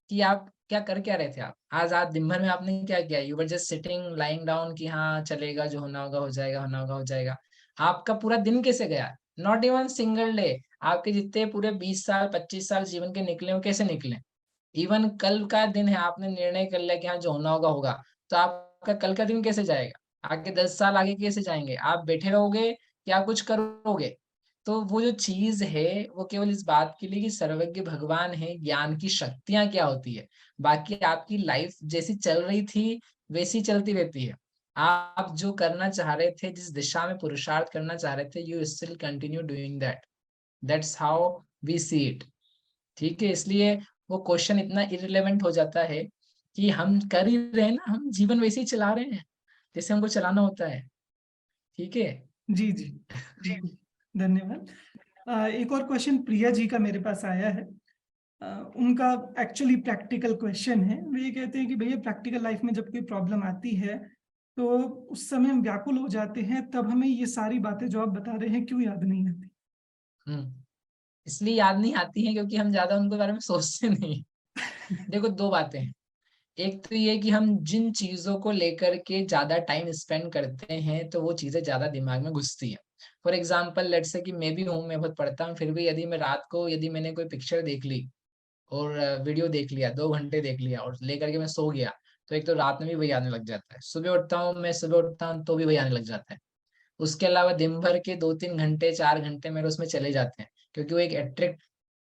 कि आप क्या रहे थे? आप दिन भर में आपने क्या किया? You were just sitting lying down कि हाँ चलेगा, जो होना होगा हो जाएगा, होना होगा हो जाएगा। आपका पूरा दिन कैसे गया? Not even single day. आपके जितने पूरे 20 साल 25 साल जीवन के निकले, वो कैसे निकले? इवन कल का दिन है, आपने निर्णय कर लिया कि हाँ जो होना होगा होगा, तो आपका कल का दिन कैसे जाएगा? आगे 10 साल आगे कैसे जाएंगे? आप बैठे रहोगे या कुछ करोगे? तो वो जो चीज है वो केवल इस बात के लिए कि सर्वज्ञ भगवान है, ज्ञान की शक्तियां क्या होती है, बाकी आपकी लाइफ जैसी चल रही थी वैसी चलती रहती है। आप जो करना चाह रहे थे, जिस दिशा में पुरुषार्थ करना चाह रहे थे, you still continue doing that. That's how we see it. ठीक है, इसलिए वो क्वेश्चन इतना इररिलेवेंट हो जाता है कि हम कर ही रहे हैं ना, हम जीवन वैसे ही चला रहे हैं जैसे हमको चलाना होता है। ठीक है। जी जी जी, धन्यवाद। एक और क्वेश्चन प्रिया जी का मेरे पास आया है। उनका एक्चुअली प्रैक्टिकल क्वेश्चन है। वे ये कहते हैं कि भैया प्रैक्टिकल लाइफ में जब कोई प्रॉब्लम आती है तो उस समय हम व्याकुल हो जाते हैं, तब हमें ये सारी बातें जो आप बता रहे हैं क्यों याद नहीं आती? इसलिए याद नहीं आती है क्योंकि हम ज्यादा उनके बारे में सोचते नहीं। देखो, दो बातें हैं। एक तो ये कि हम जिन चीजों को लेकर के ज्यादा टाइम स्पेंड करते हैं तो वो चीजें ज्यादा दिमाग में घुसती हैं। फॉर एग्जाम्पल लेट्स से कि मैं भी हूँ, मैं बहुत पढ़ता हूँ, फिर भी यदि मैं रात को यदि मैंने कोई पिक्चर देख ली और वीडियो देख लिया, 2 घंटे देख लिया और लेकर के मैं सो गया, तो एक तो रात में भी वही आने लग जाता है। सुबह उठता हूँ मैं, सुबह उठता हूँ तो भी वही आने लग जाता है। उसके अलावा दिन भर के 2-3 घंटे 4 घंटे मेरे उसमें चले जाते हैं, क्योंकि वो एक अट्रैक्ट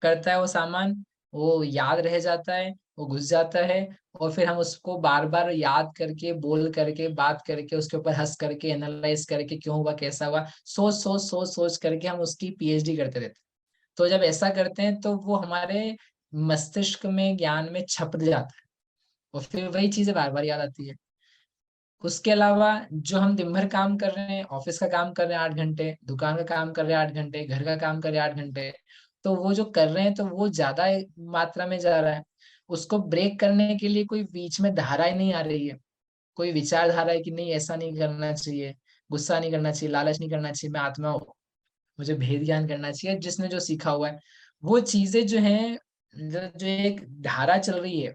करता है वो सामान, वो याद रह जाता है, वो घुस जाता है। और फिर हम उसको बार बार याद करके, बोल करके, बात करके, उसके ऊपर हंस करके, एनालाइज करके, क्यों हुआ, कैसा हुआ, सोच सोच सोच सोच करके हम उसकी पीएचडी करते रहते हैं। तो जब ऐसा करते हैं तो वो हमारे मस्तिष्क में, ज्ञान में छप जाता है, और फिर वही चीजें बार बार याद आती है। उसके अलावा जो हम दिन भर काम कर रहे हैं, ऑफिस का काम कर रहे हैं 8 घंटे, दुकान का काम कर रहे हैं 8 घंटे, घर का काम कर रहे हैं 8 घंटे, तो वो जो कर रहे हैं तो वो ज्यादा मात्रा में जा रहा है। उसको ब्रेक करने के लिए कोई बीच में धारा ही नहीं आ रही है, कोई विचारधारा है कि नहीं ऐसा नहीं करना चाहिए, गुस्सा नहीं करना चाहिए, लालच नहीं करना चाहिए, मैं आत्मा हूँ, मुझे भेद ज्ञान करना चाहिए, जिसने जो सीखा हुआ है वो चीजें जो है, जो एक धारा चल रही है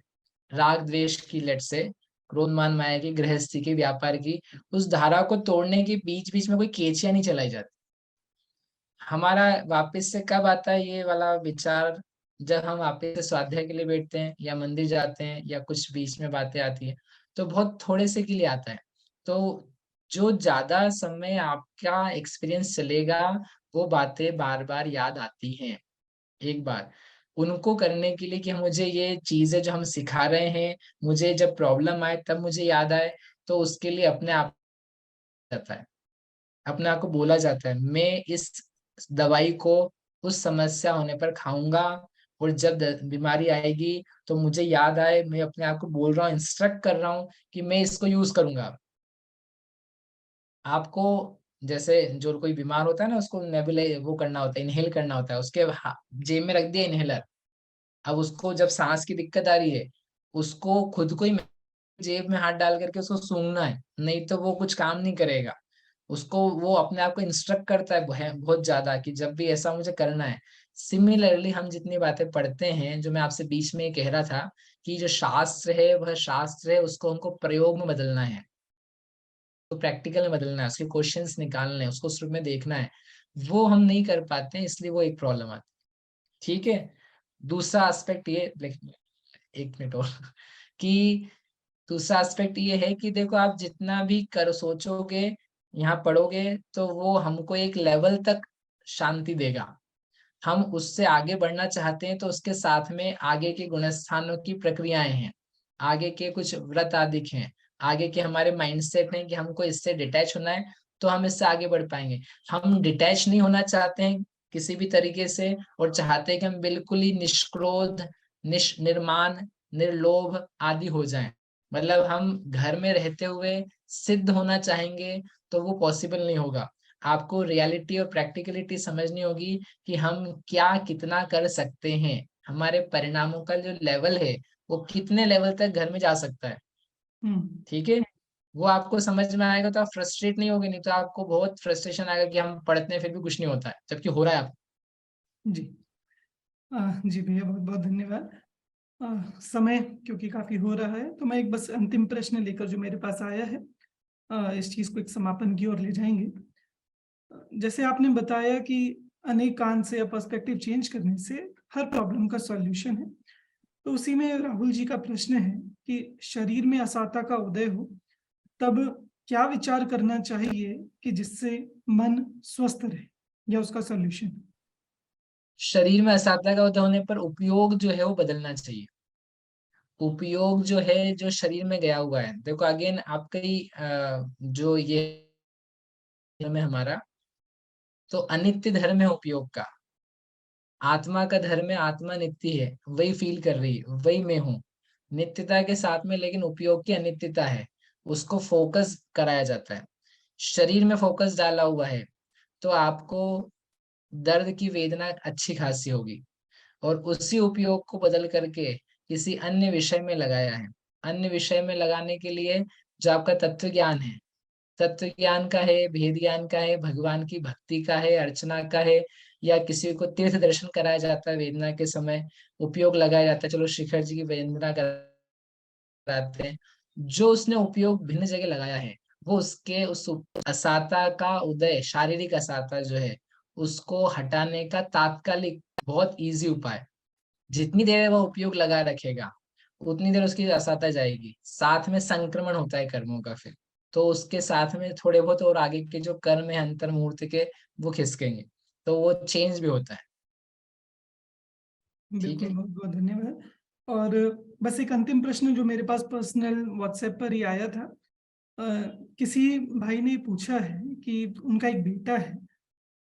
राग द्वेष की, लेट से क्रोध मान माया की, गृहस्थी की, व्यापार की, उस धारा को तोड़ने के बीच बीच में कोई केचियां नहीं चलाई जाती। हमारा वापस से कब आता है ये वाला विचार, जब हम वापस से स्वाध्याय के लिए बैठते हैं या मंदिर जाते हैं या कुछ बीच में बातें आती है, तो बहुत थोड़े से के लिए आता है। तो जो ज्यादा समय आपका एक्सपीरियंस चलेगा, वो बातें बार बार याद आती हैं। एक बार उनको करने के लिए कि मुझे ये चीजें जो हम सिखा रहे हैं, मुझे जब प्रॉब्लम आए तब मुझे याद आए, तो उसके लिए अपने आप जाता है, अपने आप को बोला जाता है मैं इस दवाई को उस समस्या होने पर खाऊंगा, और जब बीमारी आएगी तो मुझे याद आए, मैं अपने आप को बोल रहा हूँ, इंस्ट्रक्ट कर रहा हूँ कि मैं इसको यूज करूंगा। आपको जैसे जो कोई बीमार होता है ना, उसको नेबुलाइज वो करना होता है, इनहेल करना होता है, उसके जेब में रख दिया इनहेलर। अब उसको जब सांस की दिक्कत आ रही है, उसको खुद को ही जेब में हाथ डाल करके उसको सूंघना है, नहीं तो वो कुछ काम नहीं करेगा। उसको वो अपने आप को इंस्ट्रक्ट करता है बहुत ज्यादा कि जब भी ऐसा मुझे करना है। सिमिलरली हम जितनी बातें पढ़ते हैं, जो मैं आपसे बीच में कह रहा था कि जो शास्त्र है वह शास्त्र है, उसको हमको प्रयोग में बदलना है, तो प्रैक्टिकल में बदलना है, उसके क्वेश्चंस निकालने हैं, उसको शुरू में देखना है। वो हम नहीं कर पाते हैं, इसलिए वो एक प्रॉब्लम आती है। ठीक है। दूसरा एस्पेक्ट ये, एक मिनट और कि दूसरा एस्पेक्ट ये है कि देखो, आप जितना भी कर सोचोगे, यहाँ पढ़ोगे, तो वो हमको एक लेवल तक शांति देगा। हम उससे आगे बढ़ना चाहते हैं तो उसके साथ में आगे के गुणस्थानों की प्रक्रियाएं हैं, आगे के कुछ व्रत आदि हैं, आगे के हमारे माइंडसेट हैं कि हमको इससे डिटैच होना है, तो हम इससे आगे बढ़ पाएंगे। हम डिटैच नहीं होना चाहते हैं किसी भी तरीके से, और चाहते हैं कि हम बिल्कुल ही निष्क्रोध, निर्माण, निर्लोभ आदि हो जाएं। मतलब हम घर में रहते हुए सिद्ध होना चाहेंगे तो वो पॉसिबल नहीं होगा। आपको रियलिटी और प्रैक्टिकलिटी समझनी होगी कि हम क्या कितना कर सकते हैं, हमारे परिणामों का जो लेवल है वो कितने लेवल तक घर में जा सकता है। हम्म। ठीक है। वो आपको समझ में आएगा तो आप फ्रस्ट्रेट नहीं होगे, नहीं तो आपको बहुत फ्रस्ट्रेशन आएगा कि हम पढ़ते हैं फिर भी कुछ नहीं होता है, जबकि हो रहा है आपको। जी जी भैया, बहुत बहुत धन्यवाद। समय क्योंकि काफी हो रहा है, तो मैं एक बस अंतिम प्रश्न लेकर जो मेरे पास आया है, इस चीज को एक समापन की ओर ले जाएंगे। जैसे आपने बताया कि अनेक कान से या पर्सपेक्टिव चेंज करने से हर प्रॉब्लम का सॉल्यूशन है, तो उसी में राहुल जी का प्रश्न है कि शरीर में असाता का उदय हो तब क्या विचार करना चाहिए कि जिससे मन स्वस्थ रहे, या उसका सॉल्यूशन? शरीर में असाध्य का उदय होने पर उपयोग जो है वो बदलना चाहिए। उपयोग जो है, जो शरीर में गया हुआ है, देखो अगेन आपकी जो ये धर्म है हमारा, तो अनित्य धर्म है उपयोग का। आत्मा का धर्म है, आत्मा नित्य है, वही फील कर रही है, वही मैं हूँ नित्यता के साथ में, लेकिन उपयोग की अनित्यता है, उसको फोकस कराया जाता है। शरीर में फोकस डाला हुआ है तो आपको दर्द की वेदना अच्छी खासी होगी, और उसी उपयोग को बदल करके किसी अन्य विषय में लगाया है। अन्य विषय में लगाने के लिए जो आपका तत्व ज्ञान है, तत्व ज्ञान का है, भेद ज्ञान का है, भगवान की भक्ति का है, अर्चना का है, या किसी को तीर्थ दर्शन कराया जाता है वेदना के समय, उपयोग लगाया जाता है, चलो शिखर जी की वंदना कराते हैं। जो उसने उपयोग भिन्न जगह लगाया है, वो उसके उस असाता का उदय, शारीरिक असाता जो है, उसको हटाने का तात्कालिक बहुत इजी उपाय। जितनी देर वह उपयोग लगा रखेगा, उतनी देर उसकी असहता जाएगी, साथ में संक्रमण होता है कर्मों का, फिर तो उसके साथ में थोड़े बहुत और आगे के जो कर्म है अंतर मुहूर्त के वो खिसकेंगे, तो वो चेंज भी होता है। ठीक बिल्कुल, है। बहुत बहुत धन्यवाद। और बस एक अंतिम प्रश्न जो मेरे पास पर्सनल व्हाट्सएप पर ही आया था। किसी भाई ने पूछा है कि उनका एक बेटा है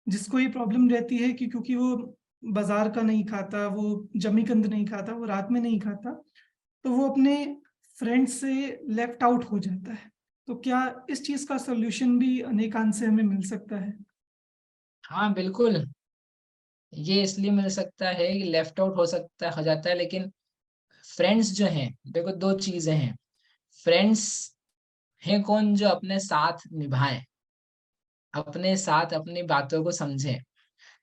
जिसको ये प्रॉब्लम रहती है कि क्योंकि वो बाजार का नहीं खाता, वो जमीकंद नहीं खाता, वो रात में नहीं खाता, तो वो अपने फ्रेंड से लेफ्ट आउट हो जाता है। तो क्या इस चीज का सॉल्यूशन भी अनेकांत से हमें मिल सकता है? हाँ बिल्कुल, ये इसलिए मिल सकता है कि लेफ्ट आउट हो जाता है, लेकिन फ्रेंड्स जो हैं, देखो दो चीजें हैं। फ्रेंड्स हैं कौन? जो अपने साथ निभाएं, अपने साथ अपनी बातों को समझें,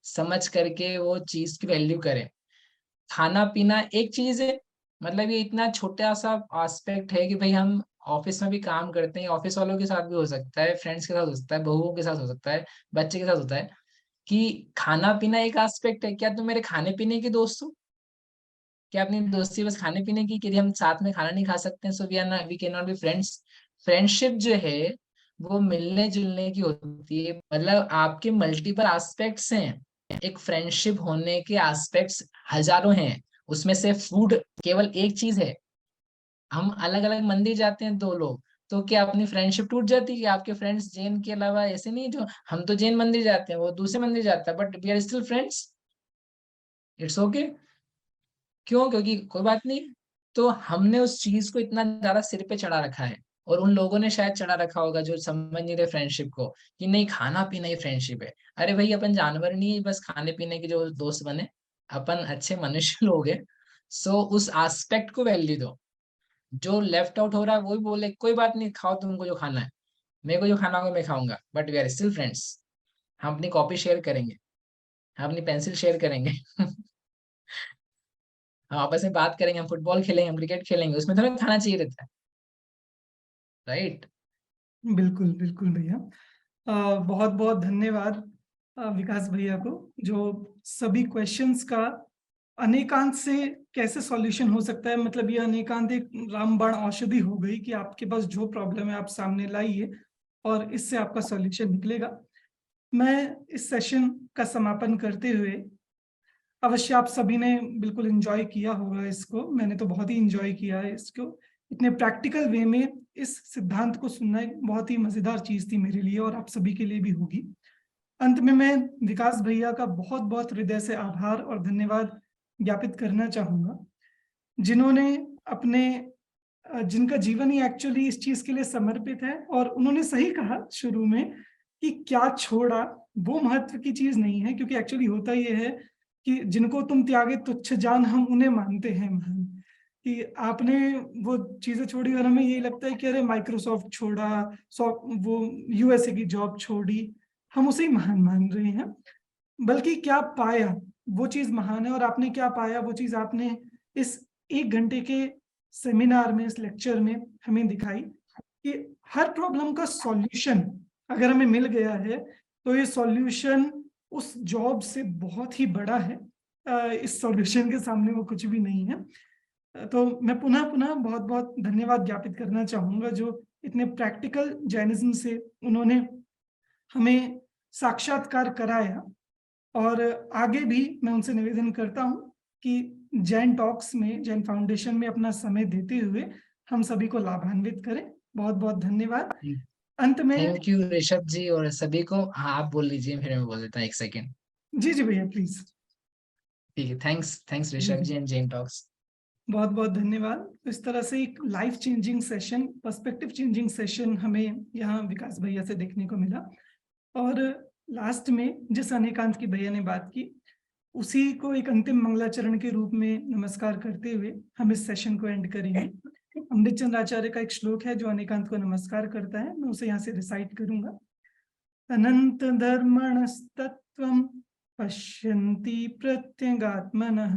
समझ करके वो चीज की वैल्यू करें। खाना पीना एक चीज है, मतलब ये इतना छोटा सा एस्पेक्ट है कि भाई हम ऑफिस में भी काम करते हैं, ऑफिस वालों के साथ भी हो सकता है, फ्रेंड्स के साथ हो सकता है, बहुओं के साथ हो सकता है, बच्चे के साथ होता है, कि खाना पीना एक एस्पेक्ट है। क्या तुम मेरे खाने पीने के दोस्त हो? क्या अपनी दोस्ती बस खाने पीने की, कि हम साथ में खाना नहीं खा सकते, so we can not be friends? Friendship जो है वो मिलने जुलने की होती है, मतलब आपके मल्टीपल एस्पेक्ट्स हैं। एक फ्रेंडशिप होने के एस्पेक्ट्स हजारों हैं, उसमें से फूड केवल एक चीज है। हम अलग अलग मंदिर जाते हैं दो लोग, तो क्या अपनी फ्रेंडशिप टूट जाती है? कि आपके फ्रेंड्स जैन के अलावा ऐसे नहीं, जो हम तो जैन मंदिर जाते हैं, वो दूसरे मंदिर जाता है, but we are still friends, it's okay. क्यों? क्योंकि कोई बात नहीं। तो हमने उस चीज को इतना ज्यादा सिर पे चढ़ा रखा है, और उन लोगों ने शायद चढ़ा रखा होगा जो समझ नहीं रहे फ्रेंडशिप को, कि नहीं खाना पीना ही फ्रेंडशिप है। अरे भाई, अपन जानवर नहीं है बस खाने पीने के जो दोस्त बने, अपन अच्छे मनुष्य लोग हैं। सो उस एस्पेक्ट को वैल्यू दो। जो लेफ्ट आउट हो रहा है वो भी बोले कोई बात नहीं, खाओ तुमको जो खाना है, मेरे को जो खाना होगा मैं खाऊंगा, but we are still friends. हम अपनी कॉपी शेयर करेंगे, हम अपनी पेंसिल शेयर करेंगे हम आपस में बात करेंगे, हम फुटबॉल खेलेंगे, हम क्रिकेट खेलेंगे, उसमें थोड़ा खाना चाहिए रहता है, राइट? बिल्कुल बिल्कुल भैया। बहुत बहुत धन्यवाद विकास भैया को, जो सभी क्वेश्चंस का अनेकांत से कैसे सॉल्यूशन हो सकता है, मतलब ये अनेकांत एक रामबाण औषधि हो गई कि आपके पास जो प्रॉब्लम है आप सामने लाइए और इससे आपका सॉल्यूशन निकलेगा। मैं इस सेशन का समापन करते हुए, अवश्य आप सभी ने बिल्कुल एंजॉय किया होगा इसको, मैंने तो बहुत ही एंजॉय किया है इसको। इतने प्रैक्टिकल वे में इस सिद्धांत को सुनना एक बहुत ही मजेदार चीज थी मेरे लिए, और आप सभी के लिए भी होगी। अंत में मैं विकास भैया का बहुत बहुत हृदय से आभार और धन्यवाद ज्ञापित करना चाहूंगा, जिन्होंने अपने जिनका जीवन ही एक्चुअली इस चीज के लिए समर्पित है। और उन्होंने सही कहा शुरू में कि क्या छोड़ा वो महत्व की चीज नहीं है, क्योंकि एक्चुअली होता ये है कि जिनको तुम त्यागे तुच्छ जान, हम उन्हें मानते हैं महान। कि आपने वो चीजें छोड़ी और हमें यही लगता है कि अरे माइक्रोसॉफ्ट छोड़ा, वो यूएसए की जॉब छोड़ी, हम उसे ही महान मान रहे हैं। बल्कि क्या पाया वो चीज महान है, और आपने क्या पाया वो चीज आपने इस 1 घंटे के सेमिनार में, इस लेक्चर में हमें दिखाई कि हर प्रॉब्लम का सॉल्यूशन अगर हमें मिल गया है तो ये सॉल्यूशन उस जॉब से बहुत ही बड़ा है। इस सॉल्यूशन के सामने वो कुछ भी नहीं है। तो मैं पुनः पुनः बहुत बहुत धन्यवाद ज्ञापित करना चाहूंगा, जो इतने प्रैक्टिकल जैनिज्म से उन्होंने हमें साक्षात्कार कराया। और आगे भी मैं उनसे निवेदन करता हूं कि जैन टॉक्स में, जैन फाउंडेशन में अपना समय देते हुए हम सभी को लाभान्वित करें। बहुत बहुत धन्यवाद। अंत में थैंक यू ऋषभ जी और सभी को। हाँ आप बोल लीजिए, फिर मैं बोल देता हूँ 1 सेकेंड। जी जी भैया प्लीज। ठीक है, thanks thanks Rishabh ji and Jain talks. बहुत बहुत धन्यवाद। तो इस तरह से एक life changing session, perspective changing session हमें यहाँ विकास भैया से देखने को मिला। और लास्ट में जिस अनेकांत की भैया ने बात की, उसी को एक अंतिम मंगलाचरण के रूप में नमस्कार करते हुए हम इस सेशन को एंड करेंगे। अमृत चंद्र आचार्य का एक श्लोक है जो अनेकांत को नमस्कार करता है, मैं उसे यहाँ से रिसाइट करूंगा। अनंत धर्मणस्तत्वं पश्यन्ति प्रत्यगात्मनः,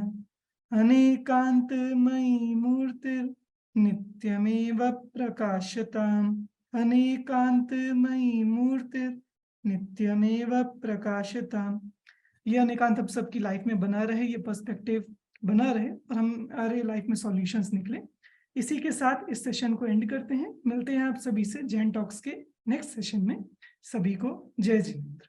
अनेकांतमयी मूर्तिर् नित्यमेव प्रकाशताम्, अनेकांतमयी मूर्तिर् नित्यमेव प्रकाशताम्। ये अनेकांत अब सबकी लाइफ में बना रहे, ये पर्सपेक्टिव बना रहे और हमारे लाइफ में सॉल्यूशंस निकले। इसी के साथ इस सेशन को एंड करते हैं। मिलते हैं आप सभी से जैन टॉक्स के नेक्स्ट सेशन में। सभी को जय जिनेंद्र।